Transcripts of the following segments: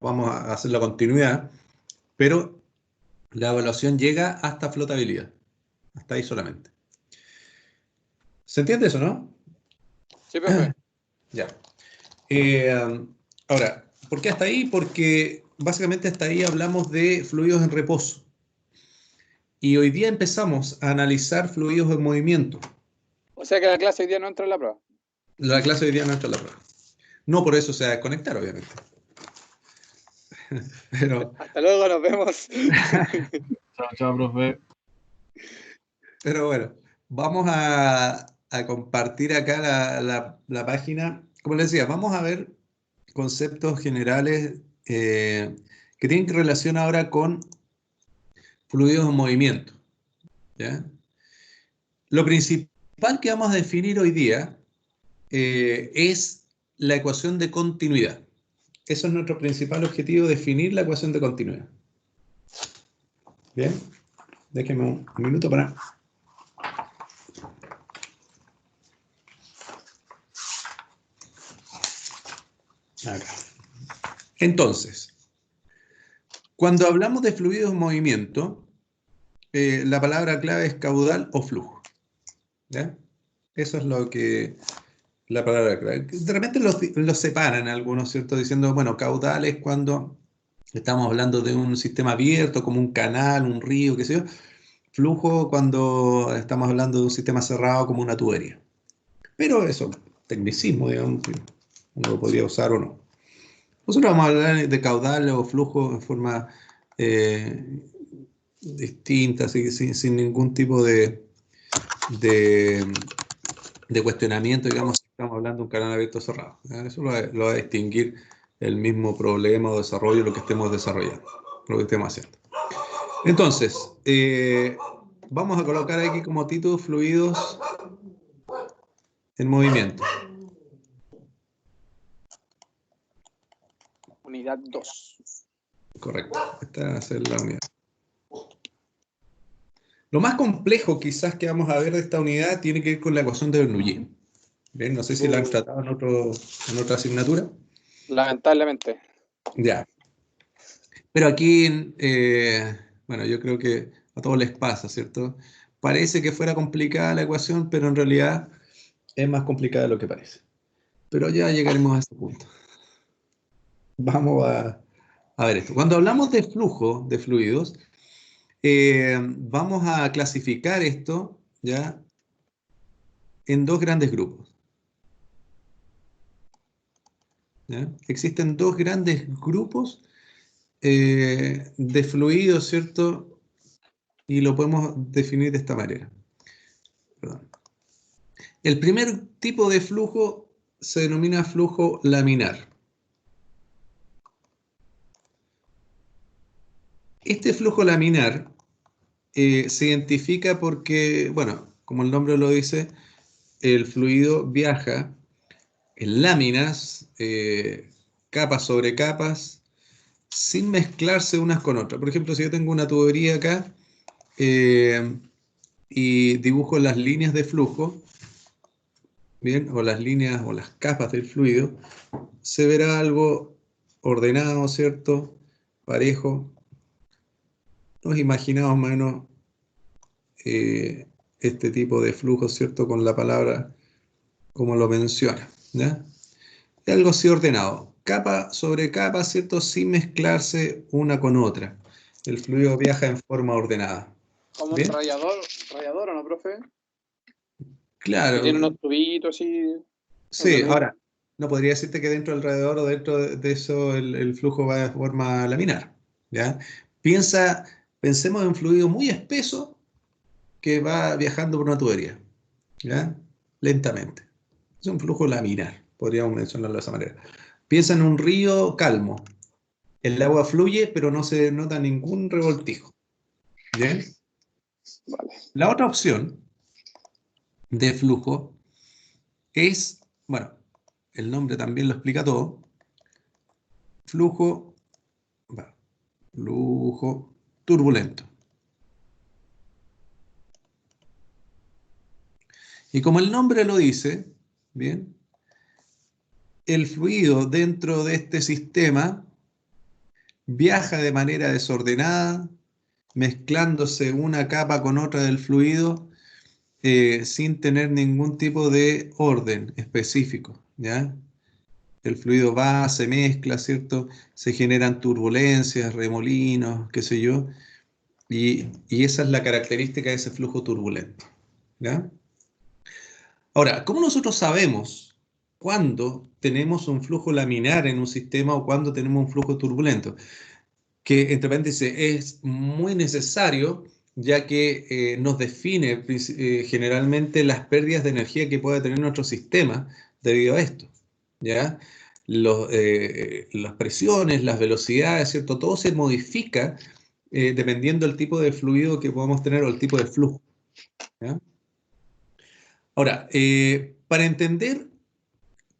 vamos a hacer la continuidad, pero la evaluación llega hasta flotabilidad, hasta ahí solamente. ¿Se entiende eso, no? Sí, profe. Ya. Ahora, ¿por qué hasta ahí? Porque básicamente hasta ahí hablamos de fluidos en reposo. Y hoy día empezamos a analizar fluidos en movimiento. O sea que la clase hoy día no entra en la prueba. La clase de hoy día no entra en la prueba. No por eso se va a desconectar, obviamente. Pero, Hasta luego, nos vemos. Chao, chao, profe. pero bueno, vamos a compartir acá la página. Como les decía, vamos a ver conceptos generales que tienen relación ahora con fluidos en movimiento. ¿Ya? Lo principal que vamos a definir hoy día es la ecuación de continuidad. Eso es nuestro principal objetivo, definir la ecuación de continuidad. Bien, déjenme un minuto para... Acá. Entonces, cuando hablamos de fluidos en movimiento, la palabra clave es caudal o flujo. ¿Ya? Eso es lo que... La palabra clave. De repente los separan algunos, ¿cierto? Diciendo, bueno, caudal es cuando estamos hablando de un sistema abierto, como un canal, un río, qué sé yo. Flujo cuando estamos hablando de un sistema cerrado, como una tubería. Pero eso, tecnicismo, digamos, que uno lo podría usar o no. Nosotros vamos a hablar de caudal o flujo en forma distinta, sin ningún tipo de cuestionamiento, digamos, si estamos hablando de un canal abierto o cerrado. Eso lo va a distinguir el mismo problema o desarrollo, lo que estemos desarrollando, lo que estemos haciendo. Entonces, vamos a colocar aquí como título fluidos en movimiento. Unidad 2. Correcto, esta va a ser la unidad. Lo más complejo quizás que vamos a ver de esta unidad tiene que ver con la ecuación de Bernoulli. ¿Bien? No sé si la han tratado en otra asignatura. Lamentablemente. Ya. Pero aquí, bueno, yo creo que a todos les pasa, ¿cierto? Parece que fuera complicada la ecuación, pero en realidad es más complicada de lo que parece. Pero ya llegaremos a ese punto. Vamos a ver esto. Cuando hablamos de flujo de fluidos, vamos a clasificar esto ya en dos grandes grupos. ¿Ya? Existen dos grandes grupos de fluidos, ¿cierto? Y lo podemos definir de esta manera. Perdón. El primer tipo de flujo se denomina flujo laminar. Este flujo laminar se identifica porque, bueno, como el nombre lo dice, el fluido viaja en láminas, capas sobre capas, sin mezclarse unas con otras. Por ejemplo, si yo tengo una tubería acá y dibujo las líneas de flujo, bien, o las líneas o las capas del fluido, se verá algo ordenado, ¿cierto? Parejo. Nos imaginamos más o menos este tipo de flujo, ¿cierto? Con la palabra como lo menciona, ¿ya? Es algo así ordenado, capa sobre capa, ¿cierto? Sin mezclarse una con otra. El fluido viaja en forma ordenada. Como un ¿Bien? rallador, ¿o no, profe? Que Claro, tiene unos tubitos así. Es lo sí, mismo. ahora, no podría decirte que dentro del radiador o dentro de eso el flujo va de forma laminar, ¿ya? Pensemos en un fluido muy espeso que va viajando por una tubería, ¿ya? Lentamente. Es un flujo laminar, podríamos mencionarlo de esa manera. Piensa en un río calmo. El agua fluye, pero no se nota ningún revoltijo. ¿Bien? Vale. La otra opción de flujo es, bueno, el nombre también lo explica todo, flujo, flujo turbulento. Y como el nombre lo dice, bien, el fluido dentro de este sistema viaja de manera desordenada, mezclándose una capa con otra del fluido, sin tener ningún tipo de orden específico, ¿ya? El fluido va, se mezcla, ¿cierto? Se generan turbulencias, remolinos, qué sé yo, y esa es la característica de ese flujo turbulento, ¿ya? Ahora, ¿cómo nosotros sabemos cuándo tenemos un flujo laminar en un sistema o cuándo tenemos un flujo turbulento? Que, entre paréntesis, es muy necesario, ya que nos define generalmente las pérdidas de energía que pueda tener nuestro sistema debido a esto, ¿ya? Las presiones, las velocidades, ¿cierto? Todo se modifica dependiendo del tipo de fluido que podamos tener o el tipo de flujo, ¿ya? Ahora, para entender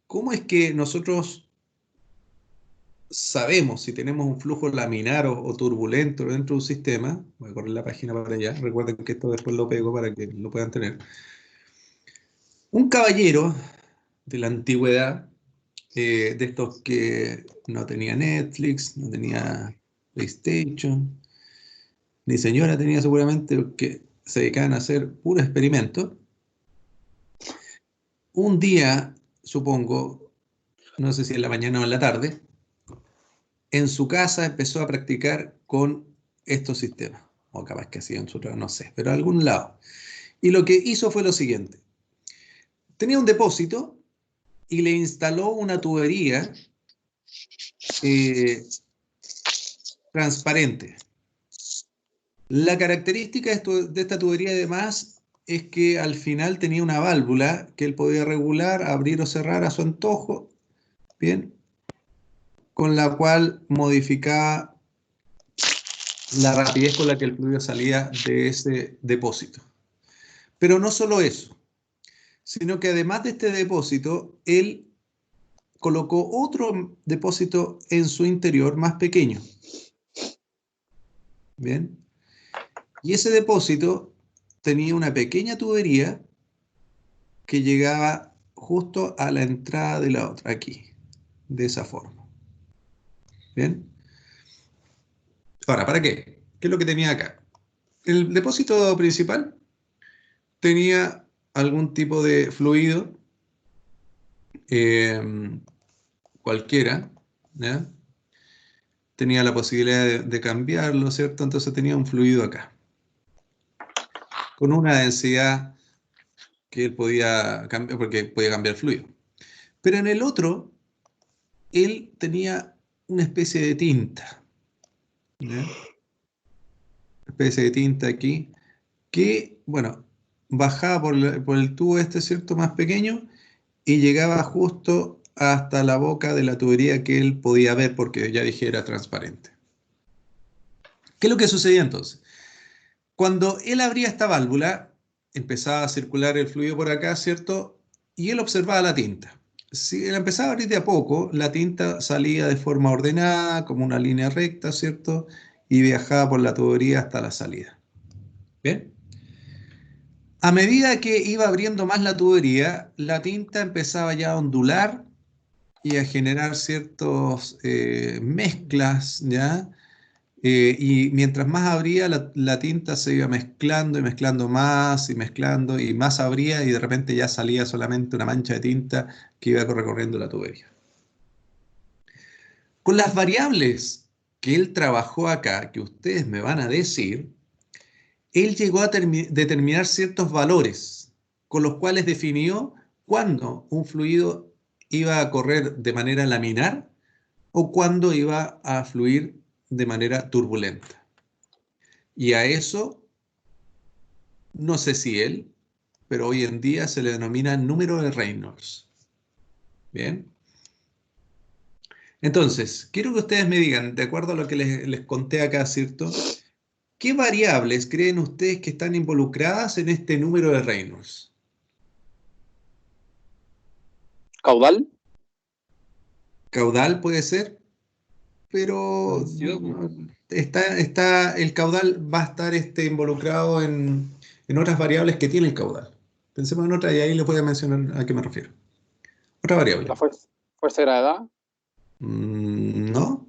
cómo es que nosotros sabemos si tenemos un flujo laminar o turbulento dentro de un sistema, voy a correr la página para allá, recuerden que esto después lo pego para que lo puedan tener. Un caballero de la antigüedad, de estos que no tenía Netflix, no tenía PlayStation, ni señora tenía seguramente, que se dedicaban a hacer puro experimento. Un día, supongo, no sé si en la mañana o en la tarde, en su casa empezó a practicar con estos sistemas, o capaz que hacía en su trabajo, no sé, pero a algún lado. Y lo que hizo fue lo siguiente. Tenía un depósito y le instaló una tubería transparente. La característica de esta tubería, además, es que al final tenía una válvula que él podía regular, abrir o cerrar a su antojo, ¿bien? Con la cual modificaba la rapidez con la que el fluido salía de ese depósito. Pero no solo eso, sino que además de este depósito, él colocó otro depósito en su interior más pequeño. ¿Bien? Y ese depósito tenía una pequeña tubería que llegaba justo a la entrada de la otra, aquí, de esa forma. ¿Bien? Ahora, ¿para qué? ¿Qué es lo que tenía acá? El depósito principal tenía algún tipo de fluido, cualquiera, ¿ya? Tenía la posibilidad de cambiarlo, ¿cierto? Entonces tenía un fluido acá, con una densidad que él podía cambiar, porque podía cambiar el fluido. Pero en el otro, él tenía una especie de tinta, ¿ya? Una especie de tinta aquí, que, bueno, bajaba por el tubo este, ¿cierto? Más pequeño, y llegaba justo hasta la boca de la tubería que él podía ver, porque ya dije era transparente. ¿Qué es lo que sucedía entonces? Cuando él abría esta válvula, empezaba a circular el fluido por acá, ¿cierto? Y él observaba la tinta. Si él empezaba a abrir de a poco, la tinta salía de forma ordenada, como una línea recta, ¿cierto? Y viajaba por la tubería hasta la salida. ¿Bien? A medida que iba abriendo más la tubería, la tinta empezaba ya a ondular y a generar ciertas mezclas, ¿ya? Y mientras más abría, la tinta se iba mezclando y mezclando más y más abría y de repente ya salía solamente una mancha de tinta que iba recorriendo la tubería. Con las variables que él trabajó acá, que ustedes me van a decir, él llegó a determinar ciertos valores con los cuales definió cuándo un fluido iba a correr de manera laminar o cuándo iba a fluir de manera turbulenta. Y a eso, no sé si él, pero hoy en día se le denomina número de Reynolds. Bien. Entonces, quiero que ustedes me digan, de acuerdo a lo que les conté acá, ¿cierto? ¿Qué variables creen ustedes que están involucradas en este número de Reynolds? ¿Caudal? Caudal puede ser, pero el caudal va a estar involucrado en otras variables que tiene el caudal. Pensemos en otra y ahí les voy a mencionar a qué me refiero. Otra variable. ¿La fuerza de gravedad? No.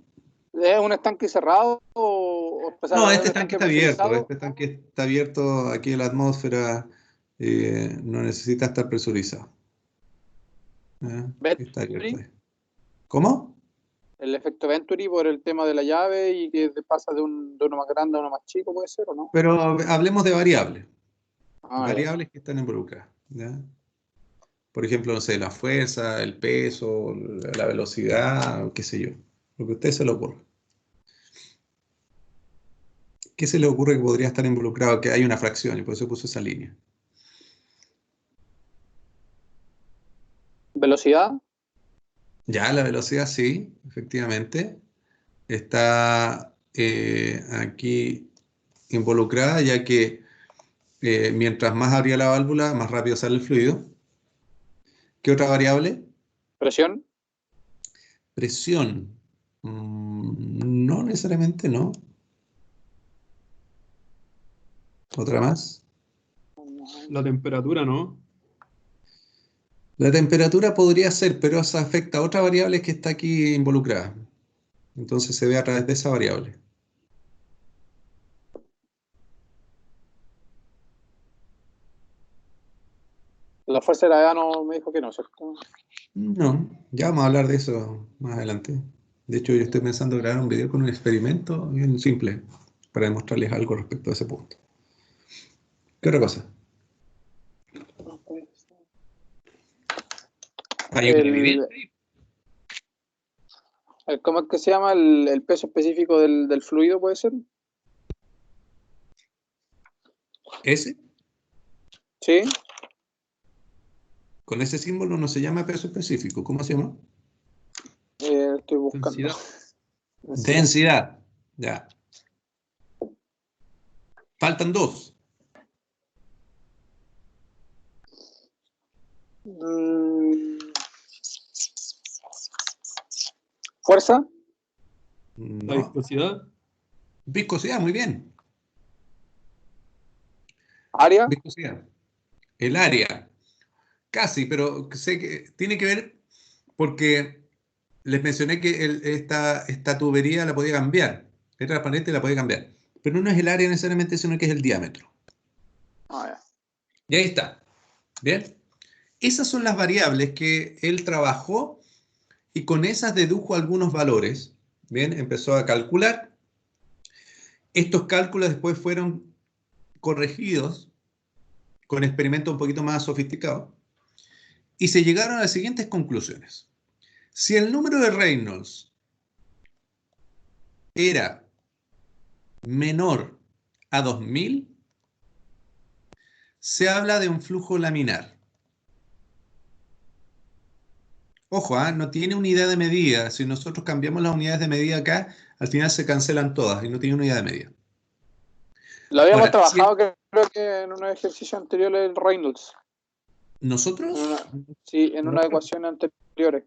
¿Es un estanque cerrado o empezar a No, hablar este de estanque estanque está abierto. presurizado? Este estanque está abierto aquí en la atmósfera. No necesita estar presurizado. Está abierto Venturi, ahí. ¿Cómo? el efecto Venturi por el tema de la llave y que pasa de uno más grande a uno más chico, ¿puede ser o no? Pero hablemos de variables. Ah, ya. Variables que están involucradas. ¿Ya? Por ejemplo, no sé, la fuerza, el peso, la velocidad, qué sé yo. Lo que a usted se le ocurra. ¿Qué se le ocurre que podría estar involucrado? Que hay una fracción y por eso puso esa línea. Velocidad, Ya, la velocidad sí, efectivamente. Está aquí involucrada, ya que mientras más abría la válvula, más rápido sale el fluido. ¿Qué otra variable? presión, Presión. No necesariamente, no. ¿Otra más? La temperatura, ¿no? La temperatura podría ser, pero eso afecta a otra variable que está aquí involucrada. Entonces se ve a través de esa variable. la fuerza de gravedad no me dijo que no, ¿cierto? No, ya vamos a hablar de eso más adelante. De hecho, yo estoy pensando grabar un video con un experimento bien simple para demostrarles algo respecto a ese punto. ¿Qué otra cosa? Hay una El, evidencia. ¿Cómo es que se llama el peso específico del fluido, puede ser? Ese, Sí, con ese símbolo no se llama peso específico. ¿Cómo se llama? estoy buscando. Densidad. Densidad. Ya. Faltan dos. Mm, fuerza, La No. viscosidad. Viscosidad, muy bien. área, Viscosidad. El área. Casi, pero sé que tiene que ver porque les mencioné que esta tubería la podía cambiar. Es transparente y la podía cambiar. Pero no es el área necesariamente, sino que es el diámetro. ya. Y ahí está. ¿Bien? Esas son las variables que él trabajó y con esas dedujo algunos valores. Bien, empezó a calcular. Estos cálculos después fueron corregidos con experimentos un poquito más sofisticados y se llegaron a las siguientes conclusiones. Si el número de Reynolds era menor a 2000, se habla de un flujo laminar. Ojo, no tiene unidad de medida. Si nosotros cambiamos las unidades de medida acá, al final se cancelan todas y no tiene unidad de medida. Lo habíamos Ahora, si trabajado, creo que en un ejercicio anterior el Reynolds. nosotros, Sí, en no, una ecuación anterior.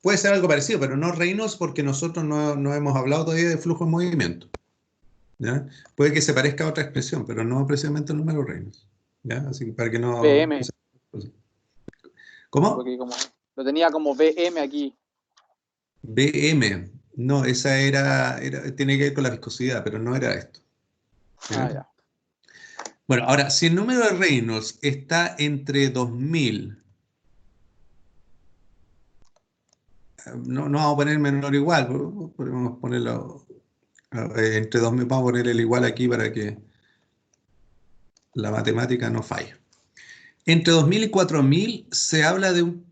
puede ser algo parecido, pero no Reynolds porque nosotros no hemos hablado todavía de flujo en movimiento. ¿Ya? Puede que se parezca a otra expresión, pero no precisamente el número Reynolds. ¿Ya? Así que para que no... BM, ¿Cómo? porque como lo tenía como BM aquí. BM. No, esa tiene que ver con la viscosidad, pero no era esto. Ah, ¿Ya? ya. Bueno, ahora, si el número de Reynolds está entre 2000, no vamos a poner menor o igual, podemos ponerlo entre 2000, vamos a poner el igual aquí para que la matemática no falle. Entre 2000 y 4000 se habla de un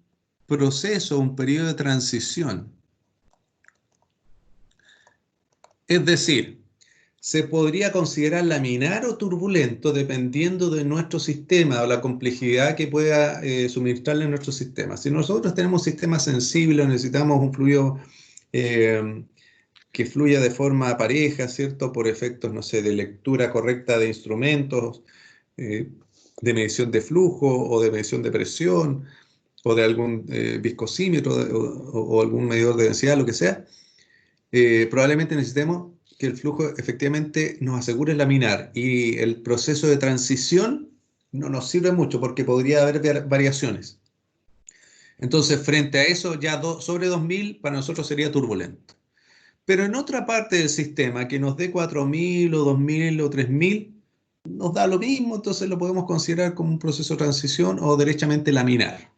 proceso, un periodo de transición. Es decir, se podría considerar laminar o turbulento dependiendo de nuestro sistema o la complejidad que pueda suministrarle nuestro sistema. Si nosotros tenemos un sistema sensible, necesitamos un fluido que fluya de forma pareja, ¿cierto? Por efectos, no sé, de lectura correcta de instrumentos, de medición de flujo o de medición de presión o de algún viscosímetro o algún medidor de densidad, lo que sea, probablemente necesitemos que el flujo efectivamente nos asegure laminar y el proceso de transición no nos sirve mucho porque podría haber variaciones. Entonces, frente a eso, ya sobre 2000 para nosotros sería turbulento. Pero en otra parte del sistema, que nos dé 4.000 o 2.000 o 3.000, nos da lo mismo, entonces lo podemos considerar como un proceso de transición o derechamente laminar.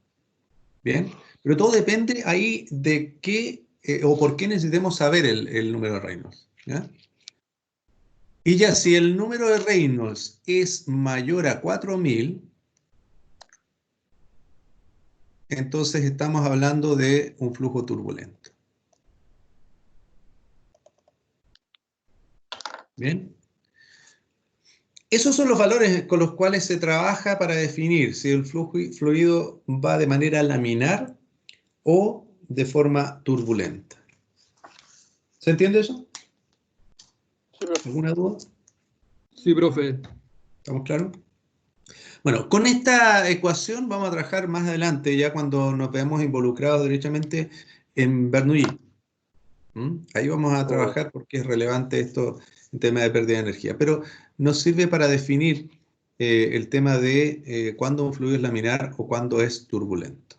¿Bien? Pero todo depende ahí de qué o por qué necesitemos saber el número de Reynolds. ¿Ya? Y ya si el número de Reynolds es mayor a 4.000, entonces estamos hablando de un flujo turbulento. ¿Bien? Esos son los valores con los cuales se trabaja para definir si el fluido va de manera laminar o de forma turbulenta. ¿Se entiende eso? Sí, profe. ¿Alguna duda? Sí, profe. ¿Estamos claros? Bueno, con esta ecuación vamos a trabajar más adelante, ya cuando nos veamos involucrados derechamente en Bernoulli. Ahí vamos a trabajar porque es relevante esto en tema de pérdida de energía. Pero nos sirve para definir el tema de cuándo un fluido es laminar o cuándo es turbulento.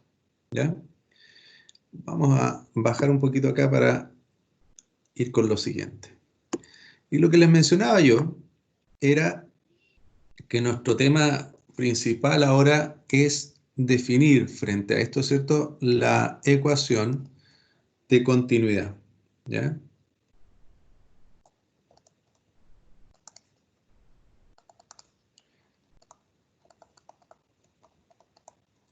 ¿Ya? Vamos a bajar un poquito acá para ir con lo siguiente. Y lo que les mencionaba yo era que nuestro tema principal ahora es definir frente a esto, ¿cierto?, la ecuación de continuidad. ¿Ya?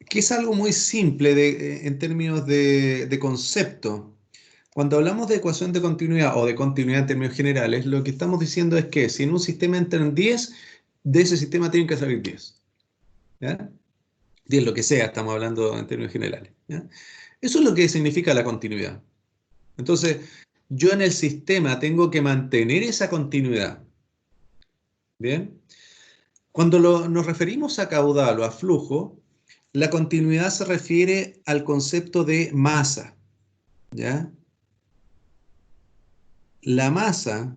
Que es algo muy simple en términos de concepto. Cuando hablamos de ecuación de continuidad o de continuidad en términos generales, lo que estamos diciendo es que si en un sistema entran 10, de ese sistema tienen que salir 10. ¿Ya? 10 lo que sea, estamos hablando en términos generales. ¿Ya? Eso es lo que significa la continuidad. Entonces, yo en el sistema tengo que mantener esa continuidad. ¿Bien? Cuando nos referimos a caudal o a flujo, la continuidad se refiere al concepto de masa. ¿Ya? La masa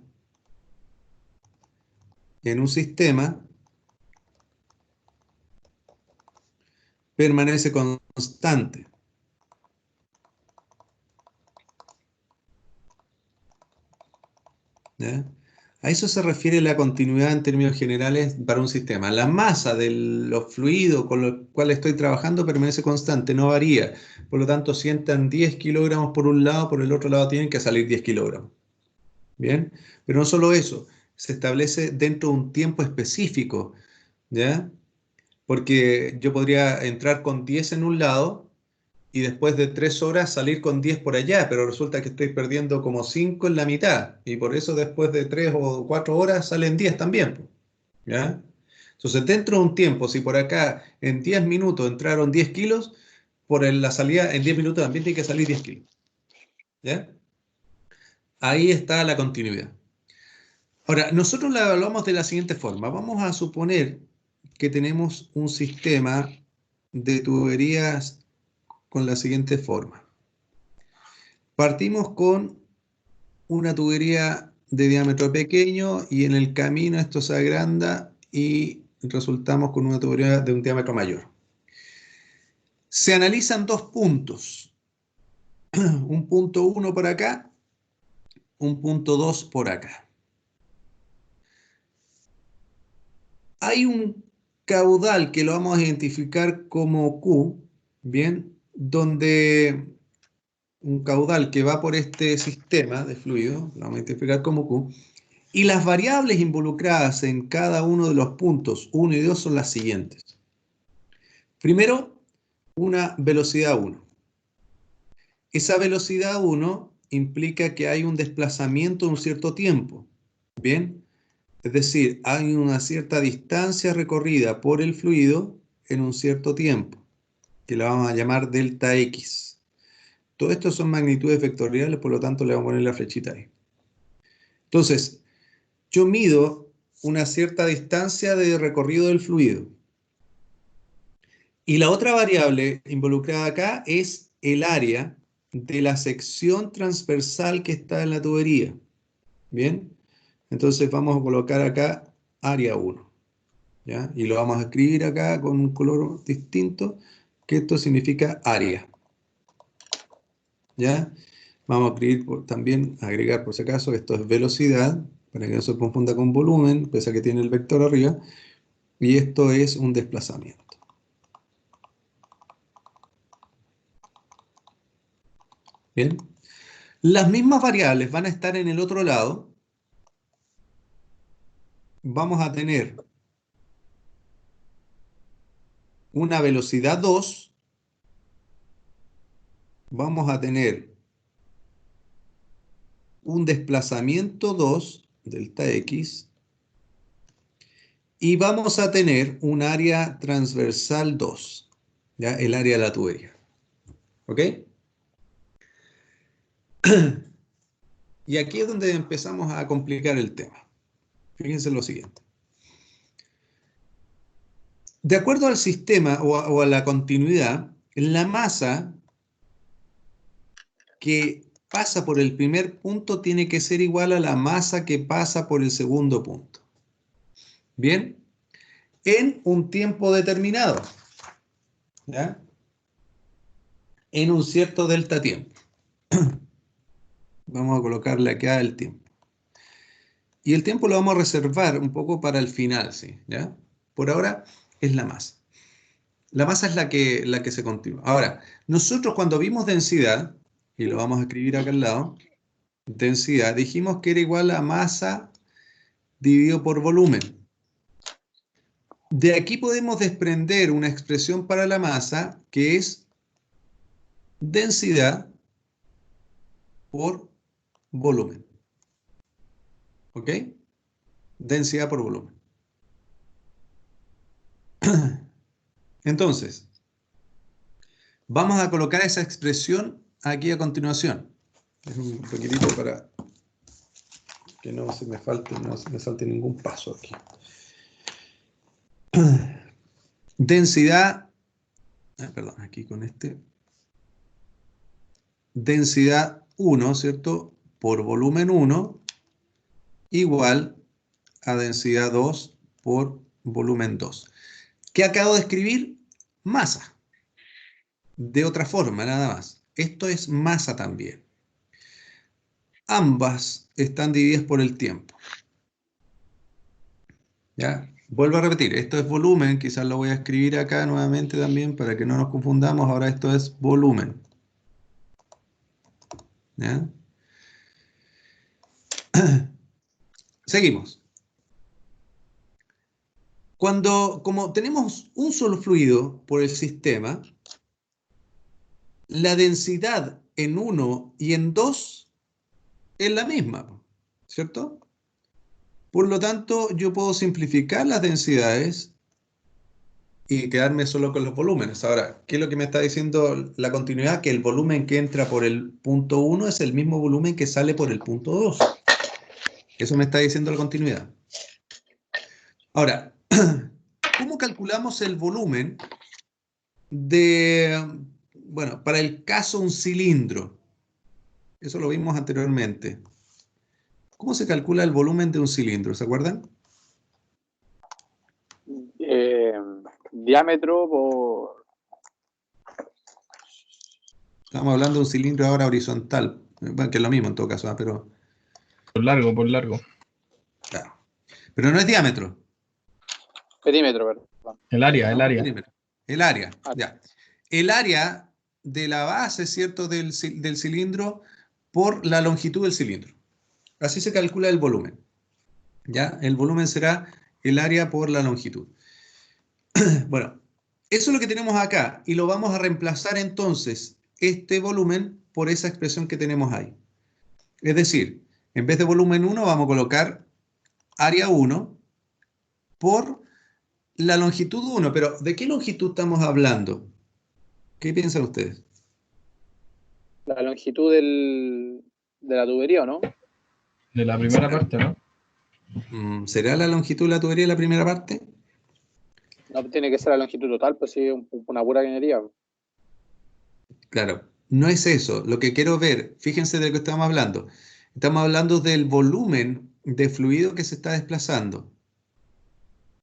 en un sistema permanece constante. ¿Ya? A eso se refiere la continuidad en términos generales para un sistema. La masa de los fluidos con los cuales estoy trabajando permanece constante, no varía. Por lo tanto, si entran 10 kilogramos por un lado, por el otro lado tienen que salir 10 kilogramos. ¿Bien? Pero no solo eso, se establece dentro de un tiempo específico. ¿Ya? Porque yo podría entrar con 10 en un lado y después de 3 horas salir con 10 por allá, pero resulta que estoy perdiendo como 5 en la mitad, y por eso después de 3 o 4 horas salen 10 también. ¿Ya? Entonces, dentro de un tiempo, si por acá en 10 minutos entraron 10 kilos, por la salida en 10 minutos también tiene que salir 10 kilos. ¿Ya? Ahí está la continuidad. Ahora, nosotros la evaluamos de la siguiente forma. Vamos a suponer que tenemos un sistema de tuberías con la siguiente forma. Partimos con una tubería de diámetro pequeño y en el camino esto se agranda y resultamos con una tubería de un diámetro mayor. Se analizan dos puntos, un punto 1 por acá, un punto 2 por acá. Hay un caudal que lo vamos a identificar como Q, ¿bien? Donde un caudal que va por este sistema de fluido, lo vamos a identificar como Q, y las variables involucradas en cada uno de los puntos 1 y 2 son las siguientes. Primero, una velocidad 1. Esa velocidad 1 implica que hay un desplazamiento en un cierto tiempo. ¿Bien? Es decir, hay una cierta distancia recorrida por el fluido en un cierto tiempo, que la vamos a llamar delta X. Todo esto son magnitudes vectoriales, por lo tanto le vamos a poner la flechita ahí. Entonces, yo mido una cierta distancia de recorrido del fluido. Y la otra variable involucrada acá es el área de la sección transversal que está en la tubería. ¿Bien? Entonces vamos a colocar acá área 1. ¿Ya? Y lo vamos a escribir acá con un color distinto, que esto significa área. ¿Ya? Vamos a escribir también, agregar por si acaso, esto es velocidad, para que no se confunda con volumen, pese a que tiene el vector arriba, y esto es un desplazamiento. Bien. Las mismas variables van a estar en el otro lado. Vamos a tener una velocidad 2, vamos a tener un desplazamiento 2, delta x, y vamos a tener un área transversal 2, ¿ya? El área de la tubería. ¿Ok? Y aquí es donde empezamos a complicar el tema. Fíjense lo siguiente. De acuerdo al sistema o a la continuidad, la masa que pasa por el primer punto tiene que ser igual a la masa que pasa por el segundo punto. Bien, en un tiempo determinado, ¿ya? En un cierto delta tiempo. Vamos a colocarle acá el tiempo. Y el tiempo lo vamos a reservar un poco para el final, ¿sí? ¿Ya? Por ahora es la masa. La masa es la que se continúa. Ahora, nosotros cuando vimos densidad, y lo vamos a escribir acá al lado, densidad, dijimos que era igual a masa dividido por volumen. De aquí podemos desprender una expresión para la masa que es densidad por volumen. ¿Ok? Densidad por volumen. Entonces, vamos a colocar esa expresión aquí a continuación. Es un poquitito para que no se me salte ningún paso aquí. Densidad, perdón, aquí con este. Densidad 1, ¿cierto? Por volumen 1 igual a densidad 2 por volumen 2. ¿Qué acabo de escribir? Masa. De otra forma, nada más. Esto es masa también. Ambas están divididas por el tiempo. ¿Ya? Vuelvo a repetir, esto es volumen, quizás lo voy a escribir acá nuevamente también para que no nos confundamos. Ahora esto es volumen. ¿Ya? Seguimos. Como tenemos un solo fluido por el sistema, la densidad en 1 y en 2 es la misma, ¿cierto? Por lo tanto, yo puedo simplificar las densidades y quedarme solo con los volúmenes. Ahora, ¿qué es lo que me está diciendo la continuidad? Que el volumen que entra por el punto 1 es el mismo volumen que sale por el punto 2. Eso me está diciendo la continuidad. Ahora, ¿cómo calculamos el volumen bueno, para el caso un cilindro? Eso lo vimos anteriormente. ¿Cómo se calcula el volumen de un cilindro? ¿Se acuerdan? Diámetro por... Estamos hablando de un cilindro ahora horizontal. Bueno, que es lo mismo en todo caso, pero... Por largo, por largo. Claro. Pero no es diámetro. Perímetro, perdón. El área, el No, área. perímetro. El área, ya. El área de la base, ¿cierto?, del cilindro por la longitud del cilindro. Así se calcula el volumen. ¿Ya? El volumen será el área por la longitud. Bueno, eso es lo que tenemos acá y lo vamos a reemplazar entonces este volumen por esa expresión que tenemos ahí. Es decir, en vez de volumen 1 vamos a colocar área 1 por la longitud 1. Pero ¿de qué longitud estamos hablando? ¿Qué piensan ustedes? La longitud de la tubería, ¿o no? De la primera parte, ¿no? ¿Será la longitud de la tubería la primera parte? No tiene que ser la longitud total, pues sí, una pura cañería. Claro, no es eso. Lo que quiero ver, fíjense de lo que estamos hablando. Estamos hablando del volumen de fluido que se está desplazando.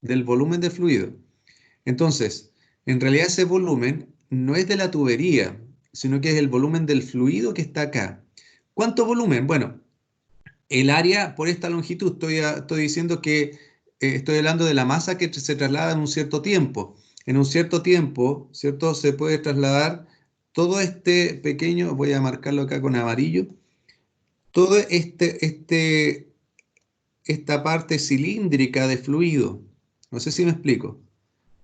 Del volumen de fluido. Entonces, en realidad ese volumen no es de la tubería, sino que es el volumen del fluido que está acá. ¿Cuánto volumen? Bueno, el área por esta longitud, estoy diciendo que estoy hablando de la masa que se traslada en un cierto tiempo. En un cierto tiempo, ¿cierto? Se puede trasladar todo este pequeño, voy a marcarlo acá con amarillo, todo esta parte cilíndrica de fluido. No sé si me explico.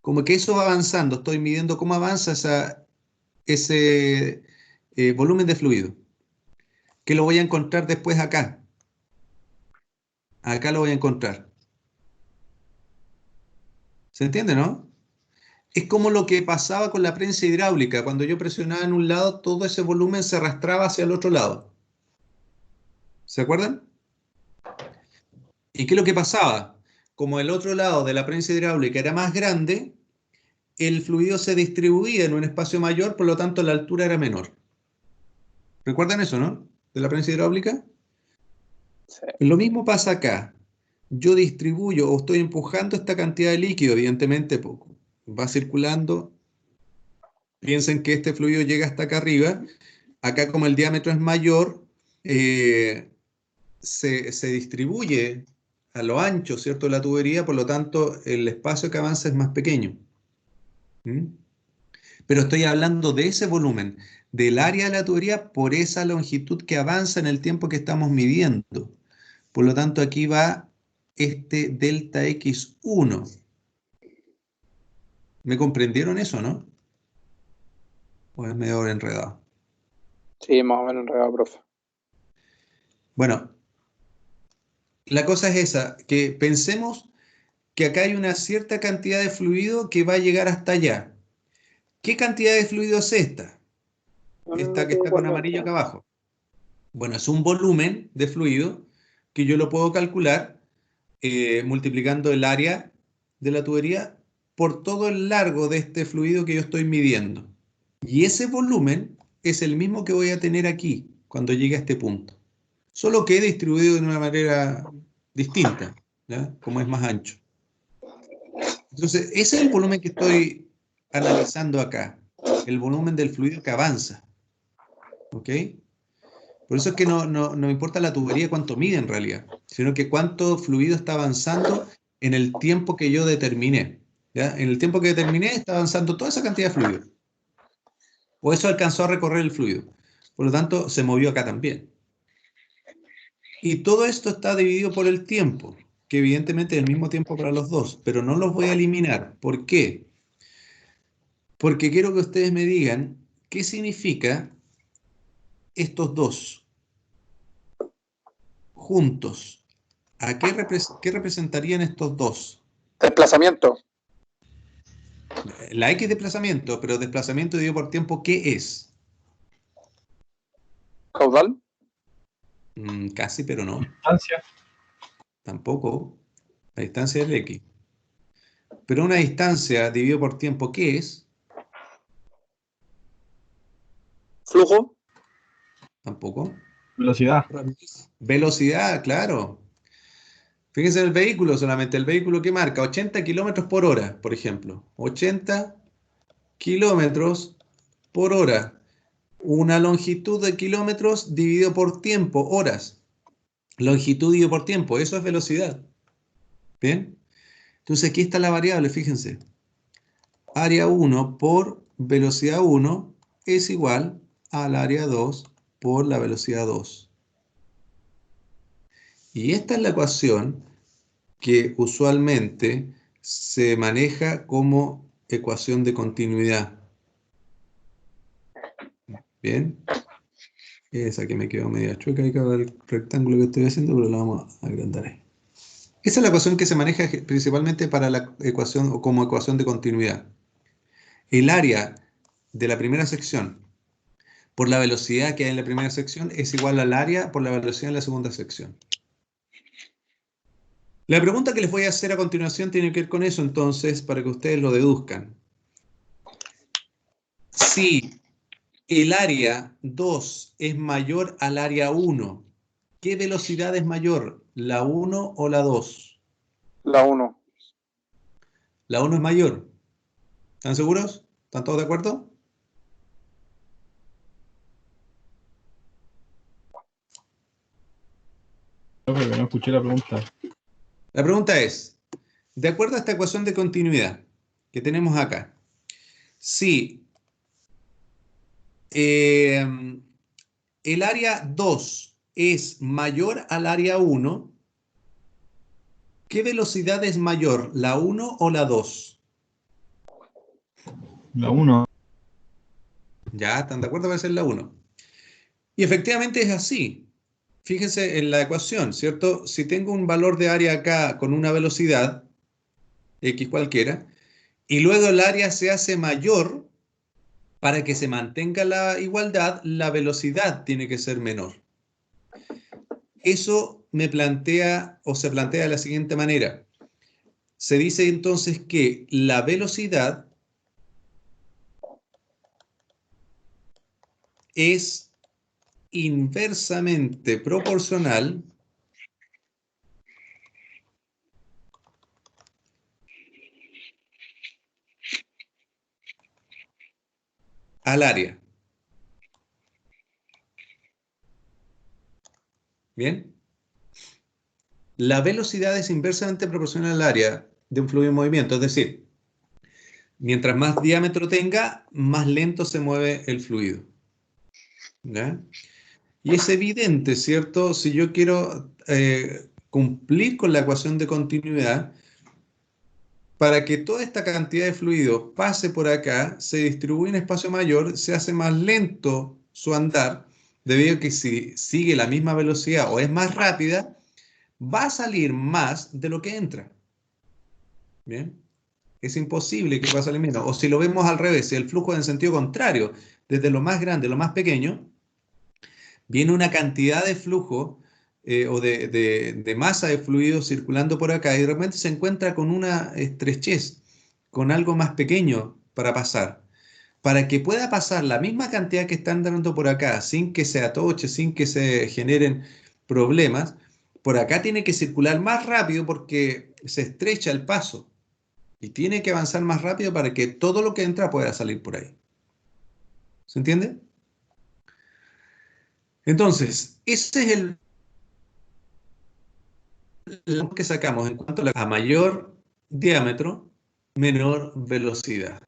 Como que eso va avanzando, estoy midiendo cómo avanza ese volumen de fluido, que lo voy a encontrar después acá. Acá lo voy a encontrar. ¿Se entiende, no? Es como lo que pasaba con la prensa hidráulica. Cuando yo presionaba en un lado, todo ese volumen se arrastraba hacia el otro lado. ¿Se acuerdan? ¿Y qué es lo que pasaba? Como el otro lado de la prensa hidráulica era más grande, el fluido se distribuía en un espacio mayor, por lo tanto la altura era menor. ¿Recuerdan eso, no? De la prensa hidráulica. Sí. Lo mismo pasa acá. Yo distribuyo o estoy empujando esta cantidad de líquido, evidentemente poco. Va circulando. Piensen que este fluido llega hasta acá arriba. Acá como el diámetro es mayor, se distribuye a lo ancho, ¿cierto?, de la tubería, por lo tanto el espacio que avanza es más pequeño. ¿Mm? Pero estoy hablando de ese volumen, del área de la tubería por esa longitud que avanza en el tiempo que estamos midiendo. Por lo tanto, aquí va este delta X1. ¿Me comprendieron eso, no? ¿O es medio enredado? Sí, más o menos enredado, profe. Bueno, la cosa es esa, que pensemos que acá hay una cierta cantidad de fluido que va a llegar hasta allá. ¿Qué cantidad de fluido es esta? No Esta que estoy de está con acuerdo. amarillo acá abajo. Bueno, es un volumen de fluido que yo lo puedo calcular multiplicando el área de la tubería por todo el largo de este fluido que yo estoy midiendo. Y ese volumen es el mismo que voy a tener aquí cuando llegue a este punto. Solo que distribuido de una manera distinta, ¿ya? Como es más ancho. Entonces, ese es el volumen que estoy analizando acá, el volumen del fluido que avanza. ¿Ok? Por eso es que no importa la tubería cuánto mide en realidad, sino que cuánto fluido está avanzando en el tiempo que yo determiné. ¿Ya? En el tiempo que determiné está avanzando toda esa cantidad de fluido. O eso alcanzó a recorrer el fluido. Por lo tanto, se movió acá también. Y todo esto está dividido por el tiempo, que evidentemente es el mismo tiempo para los dos, pero no los voy a eliminar. ¿Por qué? Porque quiero que ustedes me digan qué significa estos dos juntos. ¿Qué representarían estos dos? Desplazamiento. La X desplazamiento, pero desplazamiento dividido por tiempo, ¿qué es? Caudal. Casi, pero no. Distancia. Tampoco. La distancia es el X. Pero una distancia dividido por tiempo, ¿qué es? Flujo. Tampoco. Velocidad. Velocidad, claro. Fíjense en el vehículo solamente. El vehículo que marca 80 kilómetros por hora, por ejemplo. 80 kilómetros por hora. Una longitud de kilómetros dividido por tiempo, horas. Longitud dividido por tiempo, eso es velocidad. ¿Bien? Entonces aquí está la variable, fíjense. Área 1 por velocidad 1 es igual al área 2 por la velocidad 2. Y esta es la ecuación que usualmente se maneja como ecuación de continuidad. ¿Bien? Esa que me quedó media chueca ahí cada el rectángulo que estoy haciendo, pero la vamos a agrandar ahí. Esa es la ecuación que se maneja principalmente para la ecuación o como ecuación de continuidad. El área de la primera sección por la velocidad que hay en la primera sección es igual al área por la velocidad en la segunda sección. La pregunta que les voy a hacer a continuación tiene que ver con eso, entonces, para que ustedes lo deduzcan. Si el área 2 es mayor al área 1, ¿qué velocidad es mayor? ¿La 1 o la 2? La 1. La 1 es mayor. ¿Están seguros? ¿Están todos de acuerdo? Profe, que no escuché la pregunta. La pregunta es, de acuerdo a esta ecuación de continuidad que tenemos acá, si el área 2 es mayor al área 1, ¿qué velocidad es mayor, la 1 o la 2? La 1. Ya, ¿están de acuerdo? Va a ser la 1. Y efectivamente es así. Fíjense en la ecuación, ¿cierto? Si tengo un valor de área acá con una velocidad, X cualquiera, y luego el área se hace mayor, para que se mantenga la igualdad, la velocidad tiene que ser menor. Eso me plantea o se plantea de la siguiente manera. Se dice entonces que la velocidad es inversamente proporcional al área. ¿Bien? La velocidad es inversamente proporcional al área de un fluido en movimiento, es decir, mientras más diámetro tenga, más lento se mueve el fluido. ¿Ya? Y es evidente, ¿cierto? Si yo quiero cumplir con la ecuación de continuidad, para que toda esta cantidad de fluido pase por acá, se distribuye en espacio mayor, se hace más lento su andar, debido a que si sigue la misma velocidad o es más rápida, va a salir más de lo que entra. ¿Bien? Es imposible que pueda salir menos. O si lo vemos al revés, si el flujo es en sentido contrario, desde lo más grande a lo más pequeño, viene una cantidad de flujo o de masa de fluido circulando por acá y de repente se encuentra con una estrechez, con algo más pequeño para pasar. Para que pueda pasar la misma cantidad que está entrando por acá, sin que se atoche, sin que se generen problemas, por acá tiene que circular más rápido porque se estrecha el paso y tiene que avanzar más rápido para que todo lo que entra pueda salir por ahí. ¿Se entiende? Entonces, ese es el lo que sacamos en cuanto a mayor diámetro, menor velocidad.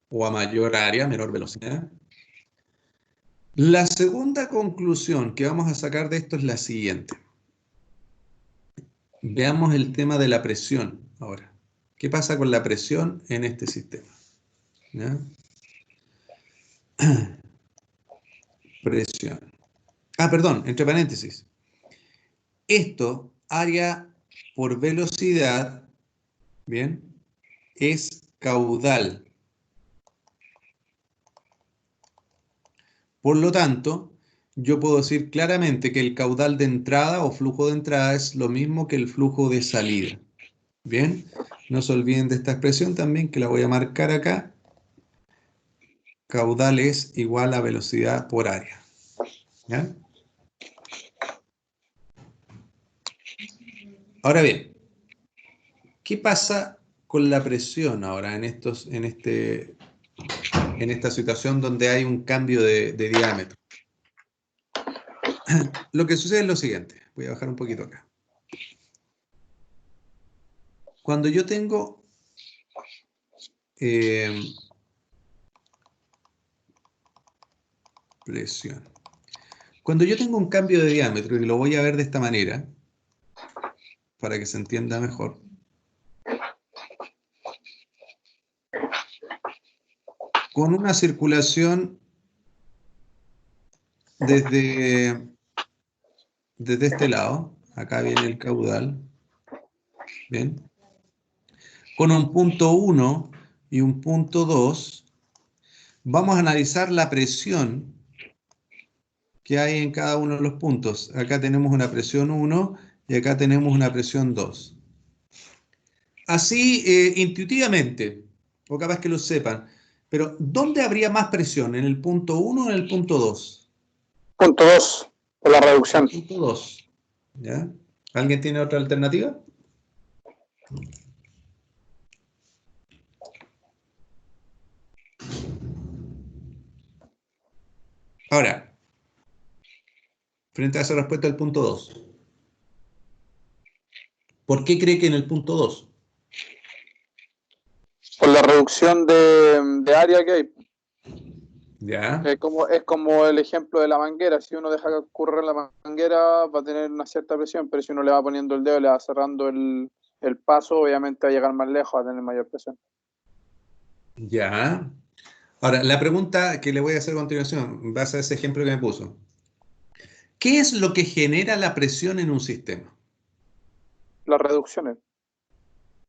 O a mayor área, menor velocidad. La segunda conclusión que vamos a sacar de esto es la siguiente. Veamos el tema de la presión ahora. ¿Qué pasa con la presión en este sistema? ¿Ya? Presión. Perdón, entre paréntesis. Esto, área por velocidad, ¿bien? Es caudal. Por lo tanto, yo puedo decir claramente que el caudal de entrada o flujo de entrada es lo mismo que el flujo de salida. Bien, no se olviden de esta expresión también que la voy a marcar acá. Caudal es igual a velocidad por área. ¿Ya? Ahora bien, ¿qué pasa con la presión ahora en esta situación donde hay un cambio de diámetro? Lo que sucede es lo siguiente. Voy a bajar un poquito acá. Cuando yo tengo presión. Cuando yo tengo un cambio de diámetro, y lo voy a ver de esta manera, para que se entienda mejor. Con una circulación desde este lado, acá viene el caudal, ¿bien? Con un punto 1 y un punto 2, vamos a analizar la presión que hay en cada uno de los puntos. Acá tenemos una presión 1 y acá tenemos una presión 2. Así, intuitivamente, o capaz que lo sepan, pero ¿dónde habría más presión? ¿En el punto 1 o en el punto 2? Punto 2, por la reducción. Punto 2. ¿Ya? ¿Alguien tiene otra alternativa? Ahora, frente a esa respuesta del punto 2? ¿Por qué cree que en el punto 2? Por la reducción de área que hay. ¿Ya? Es como el ejemplo de la manguera. Si uno deja correr la manguera, va a tener una cierta presión, pero si uno le va poniendo el dedo, le va cerrando el paso, obviamente va a llegar más lejos, va a tener mayor presión. Ya. Ahora, la pregunta que le voy a hacer a continuación, en base a ese ejemplo que me puso. ¿Qué es lo que genera la presión en un sistema? Las reducciones.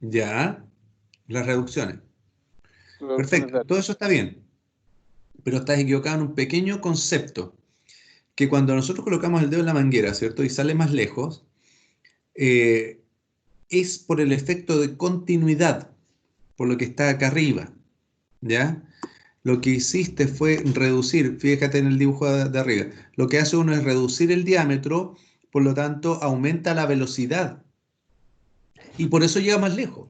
Ya. Las reducciones. Reducciones de Perfecto. área. Todo eso está bien. Pero estás equivocado en un pequeño concepto. Que cuando nosotros colocamos el dedo en la manguera, ¿cierto? Y sale más lejos, eh, es por el efecto de continuidad, por lo que está acá arriba. ¿Ya? Lo que hiciste fue reducir, fíjate en el dibujo de arriba, lo que hace uno es reducir el diámetro, por lo tanto aumenta la velocidad y por eso llega más lejos.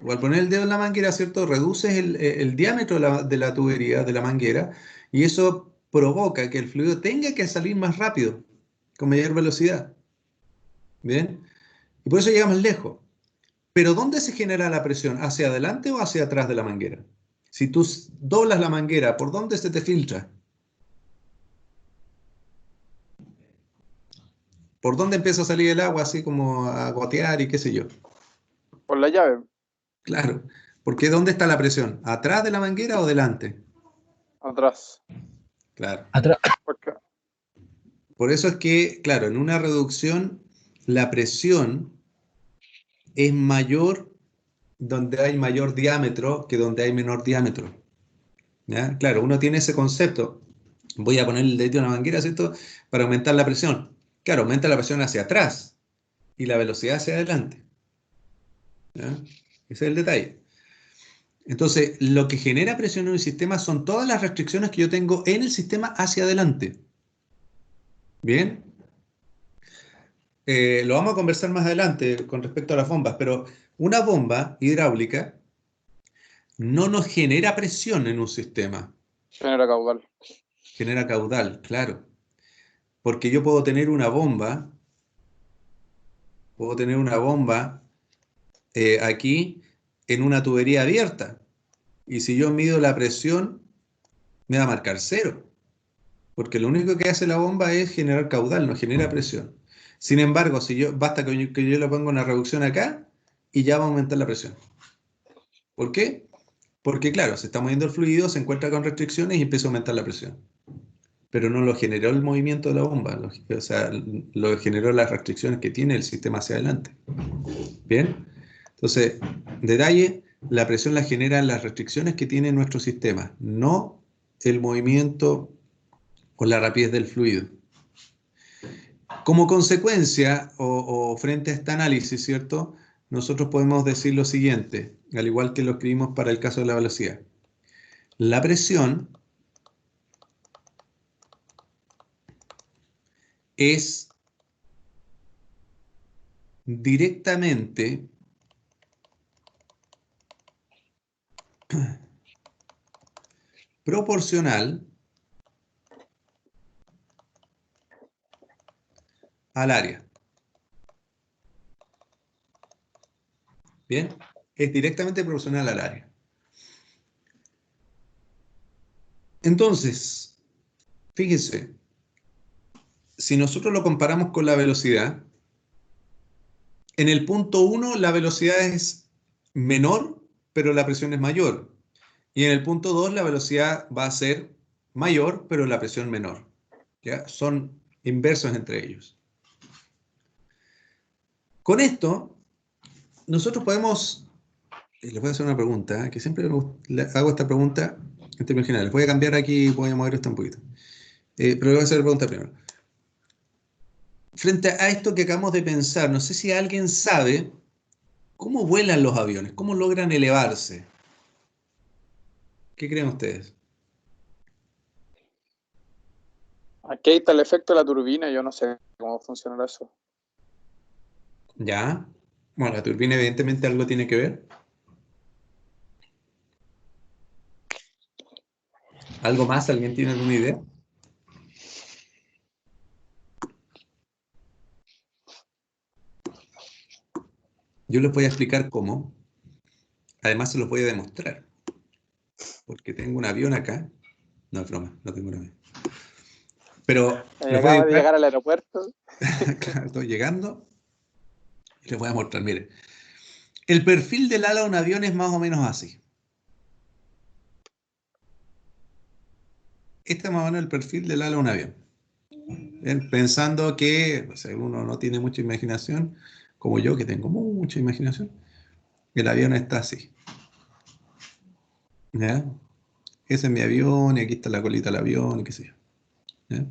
O al poner el dedo en la manguera, ¿cierto? Reduces el diámetro de la tubería, de la manguera, y eso provoca que el fluido tenga que salir más rápido, con mayor velocidad. ¿Bien? Y por eso llega más lejos. Pero ¿dónde se genera la presión? ¿Hacia adelante o hacia atrás de la manguera? Si tú doblas la manguera, ¿por dónde se te filtra? ¿Por dónde empieza a salir el agua así como a gotear y qué sé yo? Por la llave, Claro, porque ¿dónde está la presión? ¿Atrás de la manguera o delante? atrás. Claro. Atrás. Porque, Por eso es que, claro, en una reducción la presión es mayor donde hay mayor diámetro que donde hay menor diámetro. ¿Ya? Claro, uno tiene ese concepto. Voy a poner el dedito en la manguera, ¿cierto? Para aumentar la presión. Claro, aumenta la presión hacia atrás y la velocidad hacia adelante. ¿Ya? Ese es el detalle. Entonces, lo que genera presión en un sistema son todas las restricciones que yo tengo en el sistema hacia adelante. Bien, lo vamos a conversar más adelante con respecto a las bombas, pero una bomba hidráulica no nos genera presión en un sistema, genera caudal. genera caudal, claro, porque yo puedo tener una bomba aquí en una tubería abierta, y si yo mido la presión, me va a marcar cero. Porque lo único que hace la bomba es generar caudal, no genera presión. Sin embargo, basta que yo le ponga una reducción acá y ya va a aumentar la presión. ¿Por qué? Porque claro, se está moviendo el fluido, se encuentra con restricciones y empieza a aumentar la presión. Pero no lo generó el movimiento de la bomba, o sea, lo generó las restricciones que tiene el sistema hacia adelante. ¿Bien? Entonces, detalle, la presión la generan las restricciones que tiene nuestro sistema, no el movimiento o la rapidez del fluido. Como consecuencia o frente a este análisis, ¿cierto? Nosotros podemos decir lo siguiente, al igual que lo escribimos para el caso de la velocidad. La presión es directamente proporcional al área. ¿Bien? Es directamente proporcional al área. Entonces, fíjense, si nosotros lo comparamos con la velocidad, en el punto 1 la velocidad es menor, pero la presión es mayor. Y en el punto 2 la velocidad va a ser mayor, pero la presión menor. ¿Ya? Son inversos entre ellos. Con esto, nosotros podemos, les voy a hacer una pregunta, que siempre hago esta pregunta en términos generales. Voy a cambiar aquí, voy a mover esto un poquito. Pero le voy a hacer la pregunta primero. Frente a esto que acabamos de pensar, no sé si alguien sabe cómo vuelan los aviones, cómo logran elevarse. ¿Qué creen ustedes? Aquí está el efecto de la turbina, yo no sé cómo funcionará eso. ¿Ya? Bueno, la turbina evidentemente algo tiene que ver. ¿Algo más? ¿Alguien tiene alguna idea? Yo les voy a explicar cómo. Además se los voy a demostrar. Porque tengo un avión acá. No es broma, no tengo un avión. Pero les voy a Acaba de dibujar. llegar al aeropuerto. Claro, estoy llegando. Y les voy a mostrar, miren. El perfil del ala de un avión es más o menos así. Este es más o menos el perfil del ala de un avión. Bien, pensando que o sea, uno no tiene mucha imaginación, como yo que tengo mucha imaginación, el avión está así. ¿Ya? Ese es mi avión y aquí está la colita del avión y qué sé yo. ¿Ya?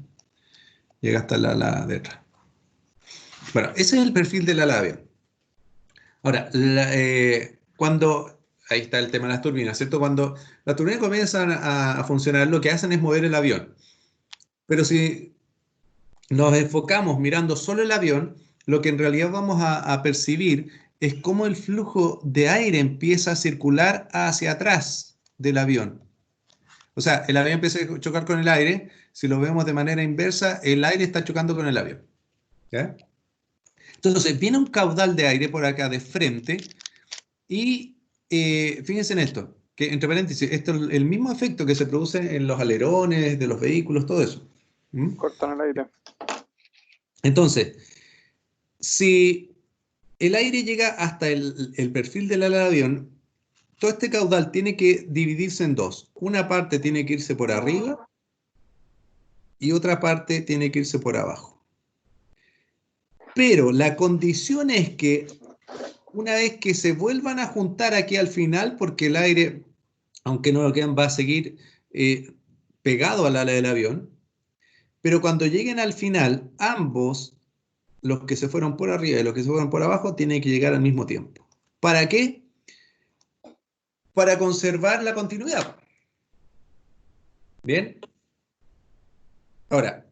Llega hasta el ala de atrás. Bueno, ese es el perfil del ala de avión. Ahora, cuando, ahí está el tema de las turbinas, ¿cierto? Cuando las turbinas comienzan a funcionar, lo que hacen es mover el avión. Pero si nos enfocamos mirando solo el avión, lo que en realidad vamos a percibir es cómo el flujo de aire empieza a circular hacia atrás del avión. O sea, el avión empieza a chocar con el aire. Si lo vemos de manera inversa, el aire está chocando con el avión. ¿Ya? Entonces, viene un caudal de aire por acá de frente y fíjense en esto, que entre paréntesis, esto es el mismo efecto que se produce en los alerones de los vehículos, todo eso. ¿Mm? Cortan el aire. Entonces, si el aire llega hasta el perfil del ala del avión, todo este caudal tiene que dividirse en dos. Una parte tiene que irse por arriba y otra parte tiene que irse por abajo. Pero la condición es que una vez que se vuelvan a juntar aquí al final, porque el aire, aunque no lo quieran, va a seguir pegado al ala del avión, pero cuando lleguen al final, ambos, los que se fueron por arriba y los que se fueron por abajo, tienen que llegar al mismo tiempo. ¿Para qué? Para conservar la continuidad. ¿Bien? Ahora,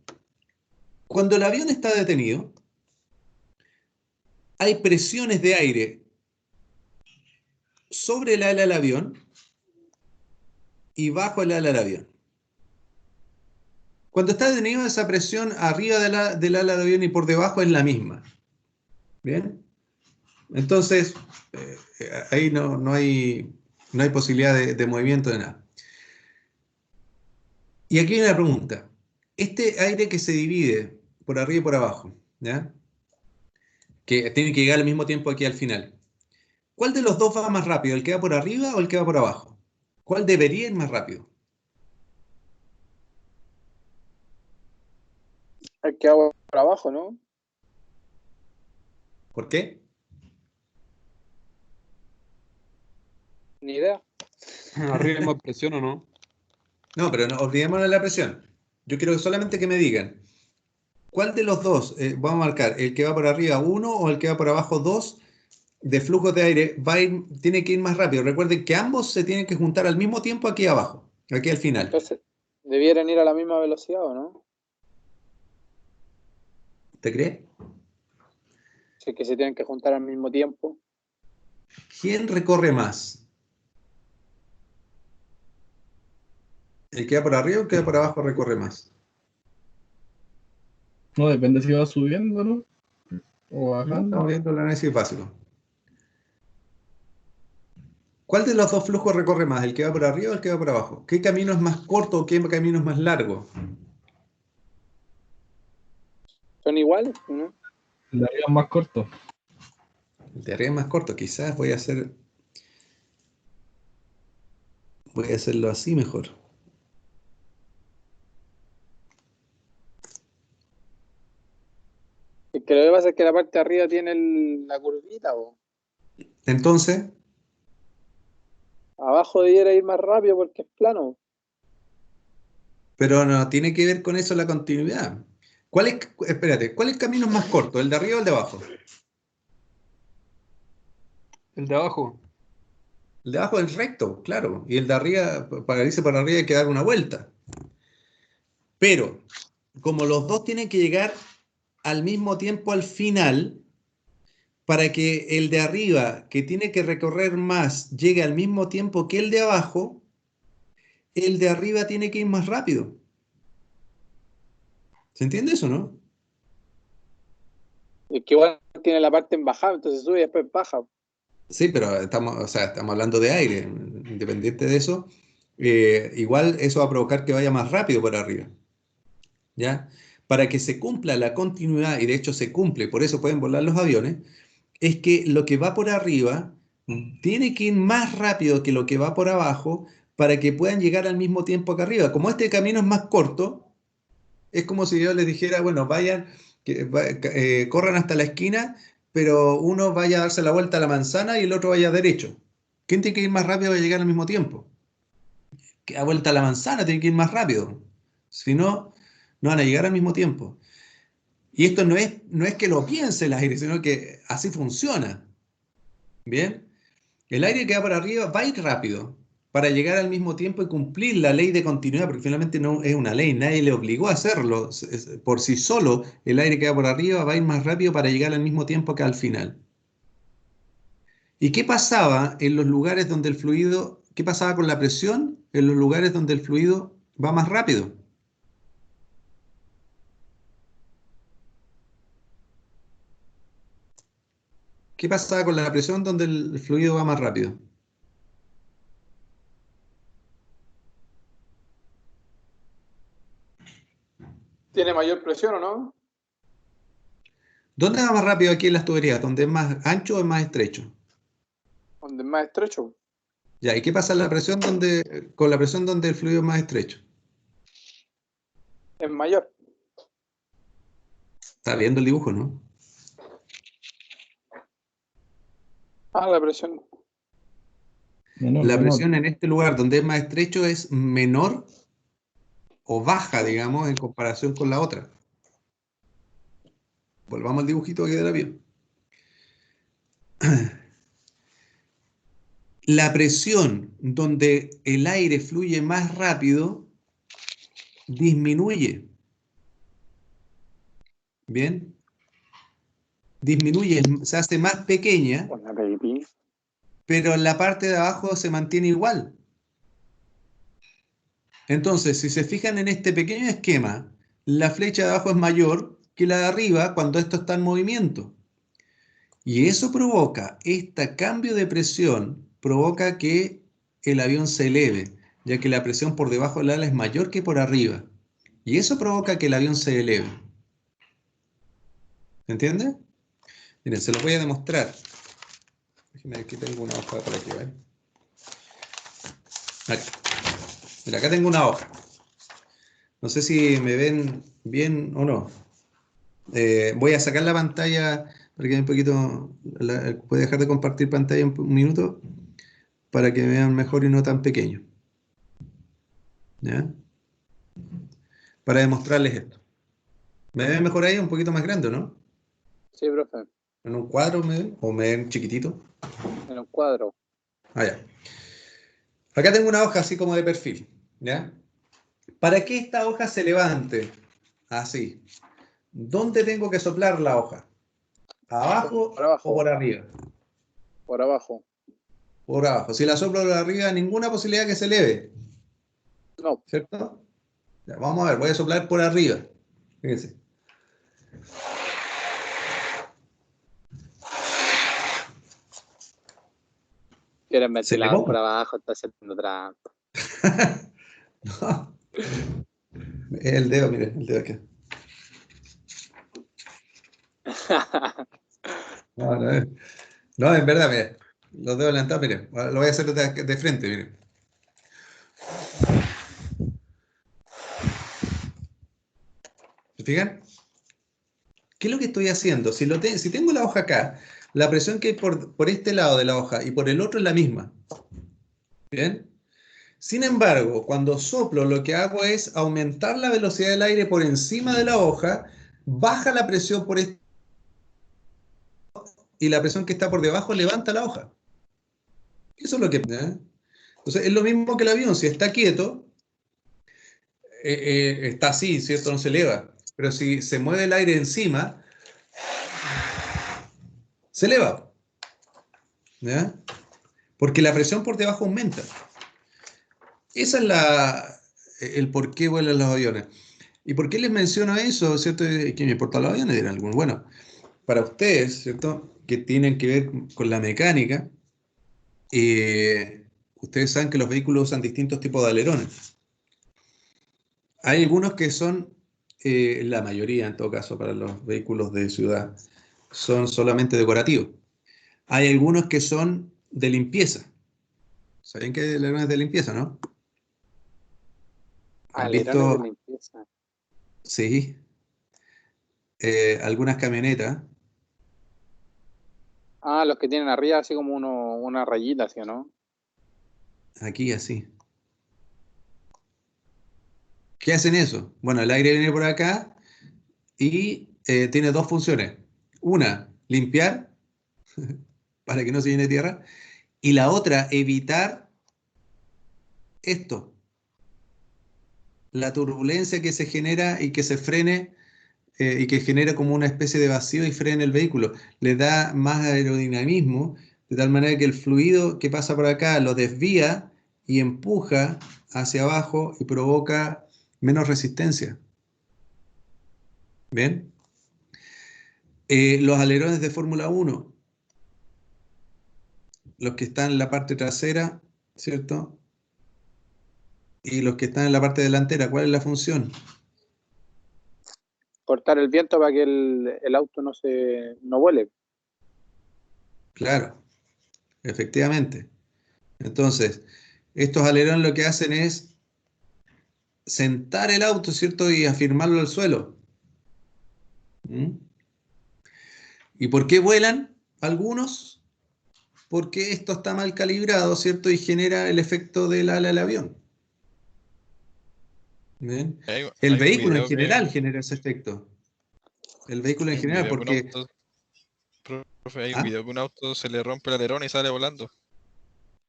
cuando el avión está detenido, hay presiones de aire sobre el ala del avión y bajo el ala del avión. Cuando está detenido, esa presión arriba del ala del avión y por debajo es la misma. ¿Bien? Entonces, ahí no hay posibilidad de movimiento de nada. Y aquí hay una pregunta. Este aire que se divide por arriba y por abajo, ¿ya? Que tiene que llegar al mismo tiempo aquí al final. ¿Cuál de los dos va más rápido? ¿El que va por arriba o el que va por abajo? ¿Cuál debería ir más rápido? El que hago por abajo, ¿no? ¿Por qué? Ni idea. Arriba hay más presión o no. No, pero no olvidémonos de la presión. Yo quiero solamente que me digan, ¿cuál de los dos vamos a marcar? ¿El que va por arriba 1 o el que va por abajo 2 de flujos de aire tiene que ir más rápido? Recuerden que ambos se tienen que juntar al mismo tiempo aquí abajo, aquí al final. Entonces, ¿debieran ir a la misma velocidad o no? ¿Te crees? Si es que se tienen que juntar al mismo tiempo. ¿Quién recorre más? ¿El que va por arriba o el que va por abajo recorre más? No, depende si va subiendo, ¿no? O bajando. Estamos viendo el análisis básico. ¿Cuál de los dos flujos recorre más? ¿El que va por arriba o el que va por abajo? ¿Qué camino es más corto o qué camino es más largo? ¿Son iguales? ¿No? El de arriba es más corto. El de arriba es más corto. Quizás voy a hacerlo así mejor. Es que lo que pasa es que la parte de arriba tiene la curvita, o Entonces, abajo debiera ir más rápido porque es plano. pero no tiene que ver con eso la continuidad. Espérate, ¿cuál es el camino más corto? ¿El de arriba o el de abajo? El de abajo. El de abajo es recto, claro. Y el de arriba, para irse para arriba hay que dar una vuelta. Pero, como los dos tienen que llegar al mismo tiempo al final, para que el de arriba, que tiene que recorrer más, llegue al mismo tiempo que el de abajo, el de arriba tiene que ir más rápido. ¿Se entiende eso, no? Es que igual tiene la parte en bajada, entonces sube y después baja. Sí, pero estamos, o sea, estamos hablando de aire. Independiente de eso, igual eso va a provocar que vaya más rápido por arriba. ¿Ya? Para que se cumpla la continuidad, y de hecho se cumple, por eso pueden volar los aviones, es que lo que va por arriba tiene que ir más rápido que lo que va por abajo para que puedan llegar al mismo tiempo acá arriba. Como este camino es más corto, es como si yo les dijera, bueno, vayan, corran hasta la esquina, pero uno vaya a darse la vuelta a la manzana y el otro vaya derecho. ¿Quién tiene que ir más rápido para llegar al mismo tiempo? Que a vuelta a la manzana tiene que ir más rápido. Si no, no van a llegar al mismo tiempo. Y esto no es que lo piense el aire, sino que así funciona. ¿Bien? El aire que va para arriba va a ir rápido para llegar al mismo tiempo y cumplir la ley de continuidad, porque finalmente no es una ley, nadie le obligó a hacerlo. Por sí solo, el aire que va por arriba va a ir más rápido para llegar al mismo tiempo que al final. ¿Y qué pasaba en los lugares donde el fluido, qué pasaba con la presión en los lugares donde el fluido va más rápido? ¿Qué pasaba con la presión donde el fluido va más rápido? ¿Tiene mayor presión o no? ¿Dónde va más rápido aquí en las tuberías? ¿Dónde es más ancho o es más estrecho? Donde es más estrecho. Ya, ¿y qué pasa en la presión con la presión donde el fluido es más estrecho? Es mayor. Está viendo el dibujo, ¿no? Ah, la presión. Menor, La menor. presión en este lugar donde es más estrecho es menor o baja, digamos, en comparación con la otra. Volvamos al dibujito aquí del avión. La presión donde el aire fluye más rápido disminuye. ¿Bien? Disminuye, se hace más pequeña, Hola, baby. pero en la parte de abajo se mantiene igual. Entonces, si se fijan en este pequeño esquema, la flecha de abajo es mayor que la de arriba cuando esto está en movimiento. Y eso provoca, este cambio de presión provoca que el avión se eleve, ya que la presión por debajo del ala es mayor que por arriba. Y eso provoca que el avión se eleve. ¿Entiende? Miren, se lo voy a demostrar. Déjenme ver que tengo una hoja para que vean. Acá. Mira, acá tengo una hoja. No sé si me ven bien o no. Voy a sacar la pantalla para que un poquito. Puede dejar de compartir pantalla un minuto para que me vean mejor y no tan pequeño. ¿Ya? Para demostrarles esto. ¿Me ven mejor ahí? Un poquito más grande, ¿no? Sí, profe. ¿En un cuadro me ven? ¿O me ven chiquitito? En un cuadro. Ah, ya. Acá tengo una hoja así como de perfil. ¿Ya? Para que esta hoja se levante así, ¿dónde tengo que soplar la hoja? ¿Abajo Por abajo. o por arriba? Por abajo. Por abajo. Si la soplo por arriba, ninguna posibilidad que se eleve. No. ¿Cierto? Ya, vamos a ver, voy a soplar por arriba. Fíjense. Quieren Se ventilador elevó. por abajo, está haciendo trampa. No. El dedo, miren, el dedo acá. No, no, no, en verdad, miren. Los dedos levantados, miren. Lo voy a hacer de frente, miren. ¿Se fijan? ¿Qué es lo que estoy haciendo? Si tengo la hoja acá, la presión que hay por este lado de la hoja y por el otro es la misma. ¿Bien? Sin embargo, cuando soplo, lo que hago es aumentar la velocidad del aire por encima de la hoja, baja la presión por este y la presión que está por debajo levanta la hoja. Eso es lo que... Entonces, es lo mismo que el avión. Si está quieto, está así, ¿cierto? No se eleva. Pero si se mueve el aire encima, se eleva. ¿Ya? Porque la presión por debajo aumenta. Esa es el por qué vuelan los aviones. ¿Y por qué les menciono eso? ¿Cierto? ¿Qué me importan los aviones? Dirán algunos. Bueno, para ustedes, ¿cierto? Que tienen que ver con la mecánica, Ustedes saben que los vehículos usan distintos tipos de alerones. Hay algunos que son, la mayoría en todo caso para los vehículos de ciudad, son solamente decorativos. Hay algunos que son de limpieza. ¿Saben qué alerones de limpieza, no? ¿Han Alerones de visto? limpieza. Sí. Algunas camionetas. Ah, los que tienen arriba así como una rayita, ¿sí o no? Aquí así. ¿Qué hacen eso? Bueno, el aire viene por acá y tiene dos funciones. Una, limpiar para que no se llene de tierra. Y la otra, evitar esto, la turbulencia que se genera y que se frene y que genera como una especie de vacío y frena el vehículo. Le da más aerodinamismo, de tal manera que el fluido que pasa por acá lo desvía y empuja hacia abajo y provoca menos resistencia. ¿Bien? Los alerones de Fórmula 1, los que están en la parte trasera, ¿cierto? Y los que están en la parte delantera, ¿cuál es la función? Cortar el viento para que el auto no vuele. Claro, efectivamente. Entonces, estos alerones lo que hacen es sentar el auto, ¿cierto? Y afirmarlo al suelo. ¿Mm? ¿Y por qué vuelan algunos? Porque esto está mal calibrado, ¿cierto? Y genera el efecto del ala del avión. ¿Bien? El Hay un vehículo en video general genera ese efecto. El vehículo en hay un general, video que un porque... auto, profe, hay un ¿Ah? video que un auto se le rompe el alerón y sale volando.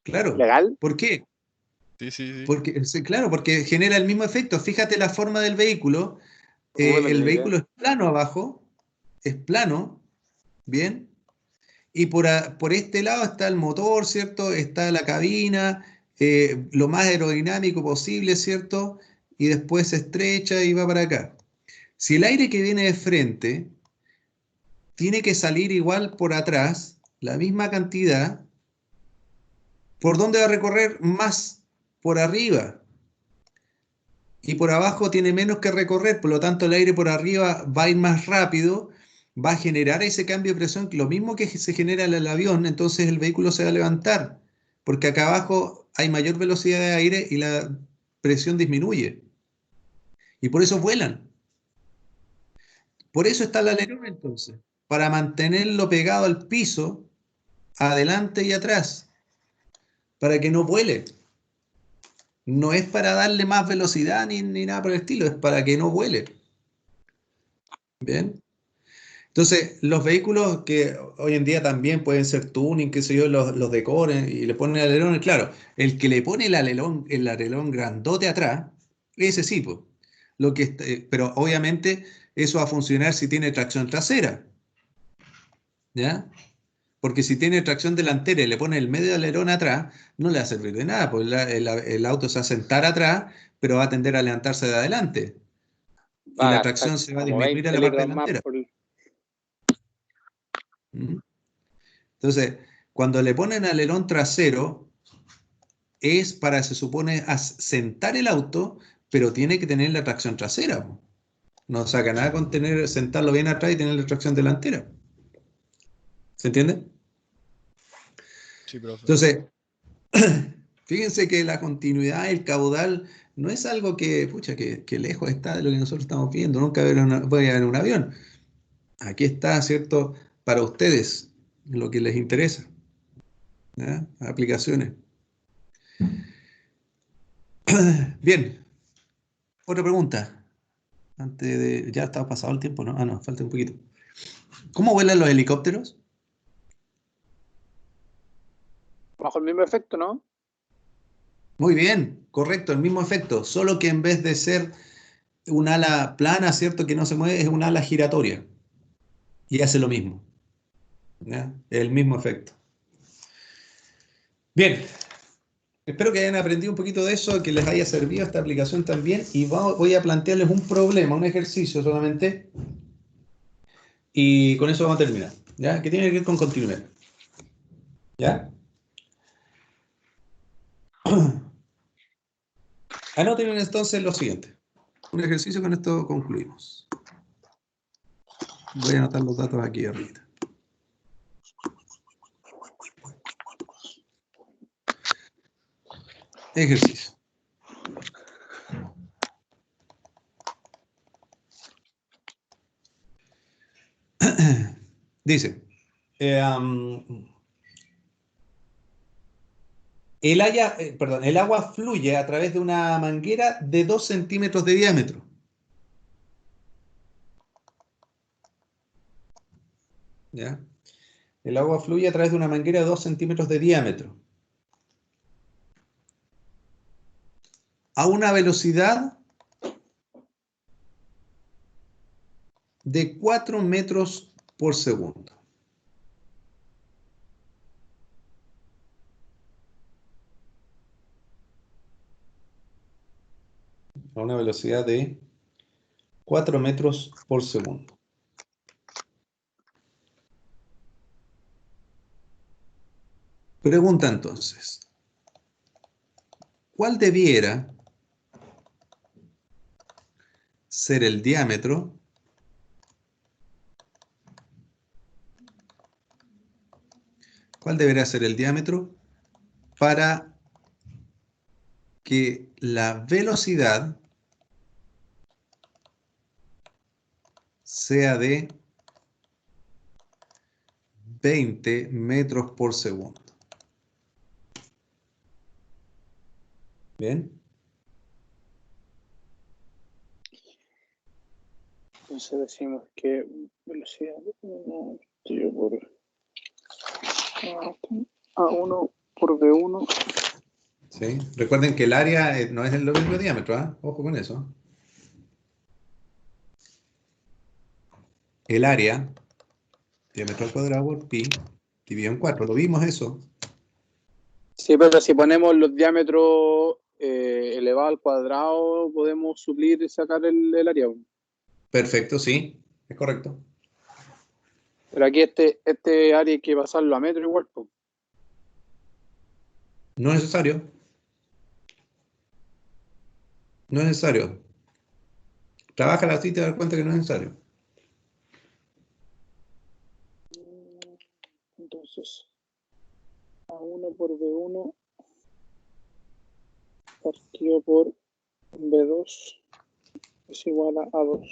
Claro. ¿Legal? ¿Por qué? Sí, sí, sí. Porque, sí, claro, porque genera el mismo efecto. Fíjate la forma del vehículo. No El tenía idea. vehículo es plano abajo, es plano, ¿bien? Y por este lado está el motor, ¿cierto? Está la cabina, lo más aerodinámico posible, ¿cierto? Y después se estrecha y va para acá. Si el aire que viene de frente tiene que salir igual por atrás, la misma cantidad, ¿por dónde va a recorrer? Más por arriba. Y por abajo tiene menos que recorrer, por lo tanto el aire por arriba va a ir más rápido, va a generar ese cambio de presión, lo mismo que se genera en el avión, entonces el vehículo se va a levantar, porque acá abajo hay mayor velocidad de aire y la presión disminuye. Y por eso vuelan. Por eso está el alerón entonces, para mantenerlo pegado al piso, adelante y atrás, para que no vuele. No es para darle más velocidad ni nada por el estilo, es para que no vuele. ¿Bien? Entonces, los vehículos que hoy en día también pueden ser tuning, qué sé yo, los decoren y le ponen alerones, claro, el que le pone el alerón grandote atrás, ese sí, pues. Pero obviamente eso va a funcionar si tiene tracción trasera, ¿ya? Porque si tiene tracción delantera y le pone el medio alerón atrás, no le va a servir de nada, pues el auto se va a sentar atrás, pero va a tender a levantarse de adelante. Y Va a la gastar tracción se va a como disminuir en 20 la parte litros más delantera. por... ¿Mm? Entonces, cuando le ponen alerón trasero, es para, se supone, sentar el auto, pero tiene que tener la tracción trasera. Po. No saca nada con sentarlo bien atrás y tener la tracción delantera. ¿Se entiende? Sí, profe. Entonces, fíjense que la continuidad, el caudal, no es algo que, pucha, que lejos está de lo que nosotros estamos viendo. Nunca voy a ver un avión. Aquí está, ¿cierto? Para ustedes, lo que les interesa. ¿Ya? Aplicaciones. Bien, otra pregunta. Antes de. Ya estaba pasado el tiempo, ¿no? Ah, no, falta un poquito. ¿Cómo vuelan los helicópteros? Bajo el mismo efecto, ¿no? Muy bien, correcto, el mismo efecto, solo que en vez de ser un ala plana, ¿cierto? Que no se mueve, es un ala giratoria. Y hace lo mismo. ¿Ya? El mismo efecto. Bien, espero que hayan aprendido un poquito de eso, que les haya servido esta aplicación también. Y voy a plantearles un problema, un ejercicio solamente. Y con eso vamos a terminar. ¿Ya? Que tiene que ver con continuidad. ¿Ya? Anoten entonces lo siguiente. Un ejercicio, con esto concluimos. Voy a anotar los datos aquí arriba. Ejercicio. Dice, el agua fluye a través de una manguera de 2 centímetros de diámetro. ¿Ya? El agua fluye a través de una manguera de 2 centímetros de diámetro. A una velocidad de 4 metros por segundo. A una velocidad de 4 metros por segundo. Pregunta entonces, ¿cuál debiera ser el diámetro para que la velocidad sea de 20 metros por segundo? ¿Bien? Entonces decimos que velocidad 1 dividido por A1 por B1. ¿Sí? Recuerden que el área no es lo mismo diámetro, ¿eh? Ojo con eso. El área, diámetro al cuadrado por pi, dividido en 4. ¿Lo vimos eso? Sí, pero si ponemos los diámetros elevado al cuadrado, podemos suplir y sacar el área. Perfecto, sí, es correcto. Pero aquí este área hay que pasarlo a metro igual, pues. No es necesario. No es necesario. Trabaja la cita y te das cuenta que no es necesario. Entonces, A1 por B1 partido por B2 es igual a A2.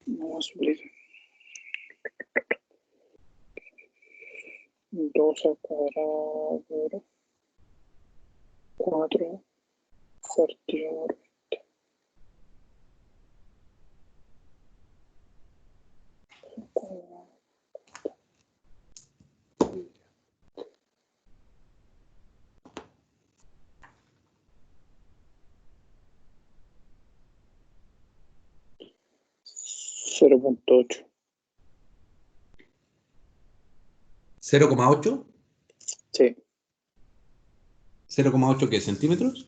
Vamos a suplir 2 al cuadrado por 4 partido por 0.8. 0,8. Sí. ¿0,8 qué? ¿Centímetros?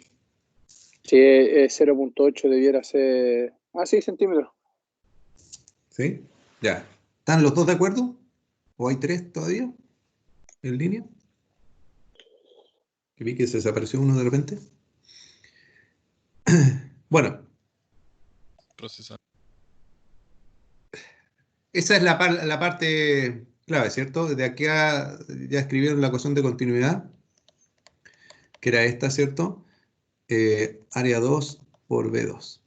Sí, 0.8 debiera ser... Ah, sí, centímetros. ¿Sí? Ya. ¿Están los dos de acuerdo? ¿O hay 3 todavía en línea? Que vi que se desapareció uno de repente. Bueno, Procesar. esa es la parte clave, ¿cierto? De aquí ya escribieron la ecuación de continuidad, que era esta, ¿cierto? Área 2 por B2.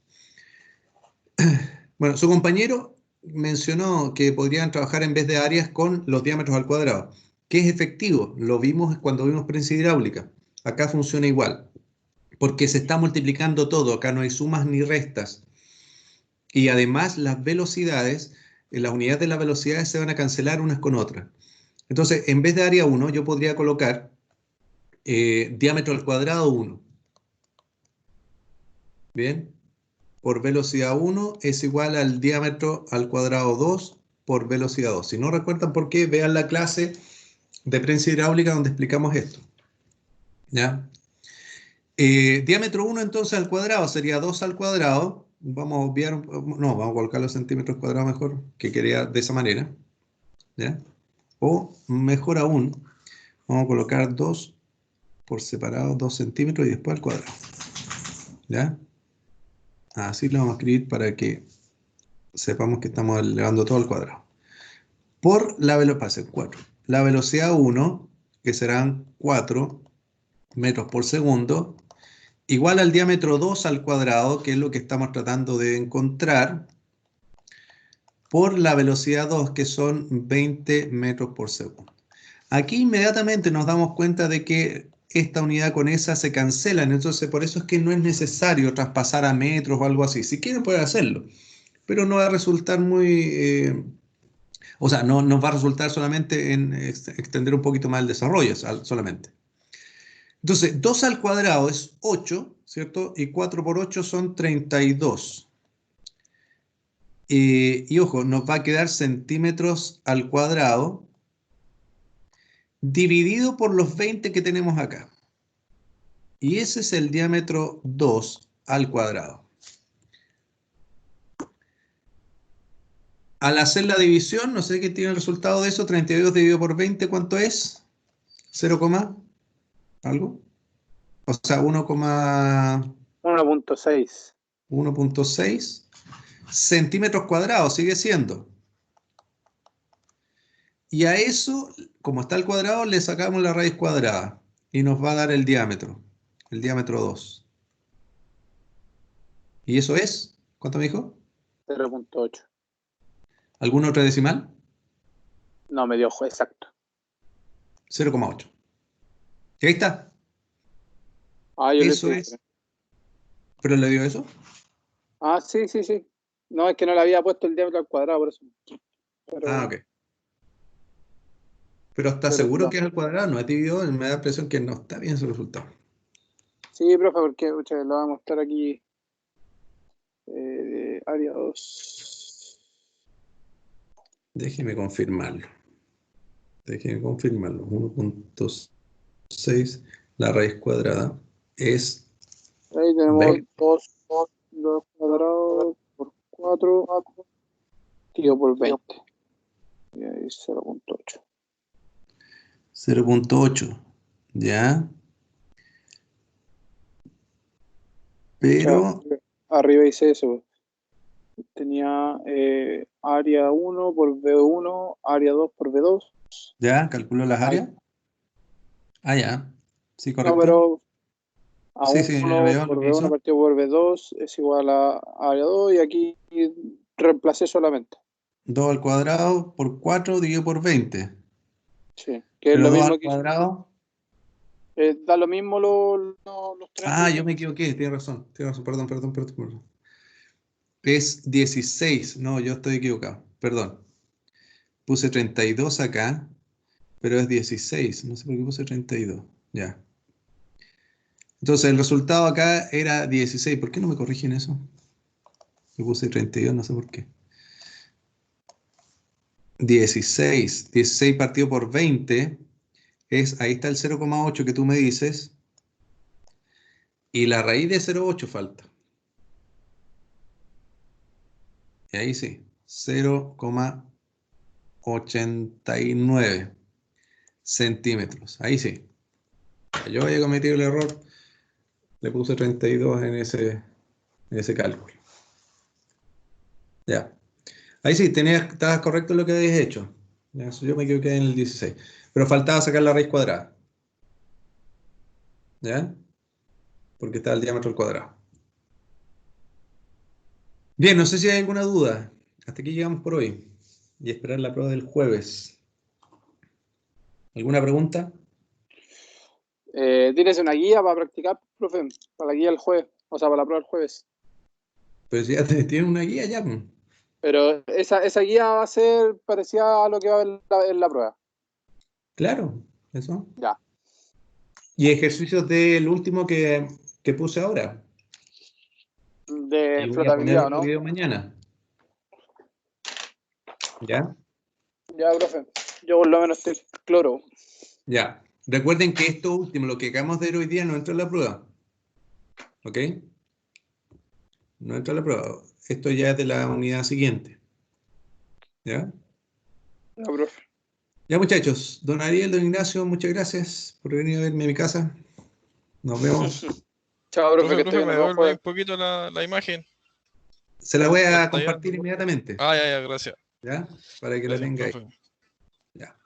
Bueno, su compañero mencionó que podrían trabajar en vez de áreas con los diámetros al cuadrado, que es efectivo. Lo vimos cuando vimos prensa hidráulica. Acá funciona igual, porque se está multiplicando todo. Acá no hay sumas ni restas. Y además las velocidades, las unidades de las velocidades se van a cancelar unas con otras. Entonces, en vez de área 1, yo podría colocar diámetro al cuadrado 1. ¿Bien? Por velocidad 1 es igual al diámetro al cuadrado 2 por velocidad 2. Si no recuerdan por qué, vean la clase de prensa hidráulica donde explicamos esto. ¿Ya? Diámetro 1 entonces al cuadrado sería 2 al cuadrado. Vamos a obviar, no, vamos a colocar los centímetros cuadrados mejor, que quería de esa manera. ¿Ya? O mejor aún, vamos a colocar 2 por separado 2 centímetros y después al cuadrado. ¿Ya? Así lo vamos a escribir para que sepamos que estamos elevando todo al cuadrado. Por la velocidad, 4. La velocidad 1, que serán 4 metros por segundo, igual al diámetro 2 al cuadrado, que es lo que estamos tratando de encontrar, por la velocidad 2, que son 20 metros por segundo. Aquí inmediatamente nos damos cuenta de que esta unidad con esa se cancelan, entonces por eso es que no es necesario traspasar a metros o algo así. Si quieren pueden hacerlo, pero no va a resultar muy... o sea, no nos va a resultar solamente en extender un poquito más el desarrollo, solamente. Entonces, 2 al cuadrado es 8, ¿cierto? Y 4 por 8 son 32. Y ojo, nos va a quedar centímetros al cuadrado dividido por los 20 que tenemos acá. Y ese es el diámetro 2 al cuadrado. Al hacer la división, no sé qué tiene el resultado de eso, 32 dividido por 20, ¿cuánto es? 0, algo. O sea, 1.6. 1.6 centímetros cuadrados, sigue siendo. Y a eso, como está el cuadrado, le sacamos la raíz cuadrada y nos va a dar el diámetro 2. ¿Y eso es? ¿Cuánto me dijo? 0.8. ¿Alguna otra decimal? No, me dio exacto. 0,8. ¿Y ahí está? Ah, yo Eso le es. ¿Pero le dio eso? Ah, sí. No, es que no le había puesto el diámetro al cuadrado, por eso. Pero, Ah, ok. ¿Pero está seguro que es al cuadrado? ¿No es dividido? Me da la impresión que no está bien su resultado. sí, profe, porque lo vamos a mostrar aquí. Área 2. Déjeme confirmarlo. 1.6, la raíz cuadrada es Ahí tenemos 20. 2 cuadrados por 4 dividido por 20. Y ahí 0.8. 0.8. ¿Ya? Pero... Arriba hice eso. Tenía área 1 por B1, área 2 por B2. ¿Ya? ¿Calculó las áreas? Ah, ya. Sí, No, correcto. pero a Sí, sí, 1 veo por lo que B1 hizo. partido por B2 es igual a área 2 y aquí reemplacé solamente. 2 al cuadrado por 4 dividido por 20. Sí, que es Pero lo 2 mismo al que hice. cuadrado... Da lo mismo los tres Ah, yo resultados. me equivoqué, tienes razón, perdón. Es 16, no, yo estoy equivocado, perdón. Puse 32 acá, pero es 16, no sé por qué puse 32, ya. Entonces el resultado acá era 16, ¿por qué no me corrigen eso? Yo puse 32, no sé por qué. 16 partido por 20 es, ahí está el 0,8 que tú me dices, y la raíz de 0,8 falta. Y ahí sí, 0,89 centímetros. Ahí sí. Yo había cometido el error, le puse 32 en ese cálculo. Ya. Ahí sí, estabas correcto lo que habías hecho. Ya, yo me equivoqué en el 16. Pero faltaba sacar la raíz cuadrada. ¿Ya? Porque está el diámetro al cuadrado. Bien, no sé si hay alguna duda. Hasta aquí llegamos por hoy. Y esperar la prueba del jueves. ¿Alguna pregunta? Tienes una guía para practicar, profe, para la guía del jueves, o sea, para la prueba del jueves. Pues ya tienen una guía ya, pues. Pero esa guía va a ser parecida a lo que va a haber en la prueba. Claro, eso. Ya. Y ejercicios del último que puse ahora. De Y voy a poner flotabilidad, otro ¿no? video mañana. ¿Ya? Ya, profe. Yo por lo menos estoy cloro. Ya. Recuerden que esto último, lo que acabamos de ver hoy día, no entra en la prueba. ¿Ok? No entra en la prueba. Esto ya es de la unidad siguiente. ¿Ya? Ya, profe. Ya, muchachos. Don Ariel, don Ignacio, muchas gracias por venir a verme a mi casa. Nos vemos. Chao, profe, que esté Profe, bien. ¿me Nos vemos devuelve jueves. un poquito la imagen? Se la voy a Pantalla. compartir inmediatamente, Ya, gracias. ¿ya? Para que la Gracias, tenga ahí. profe. Ya.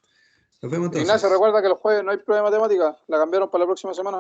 Nos vemos entonces. Ignacio, recuerda que los jueves no hay prueba de matemática. La cambiaron para la próxima semana.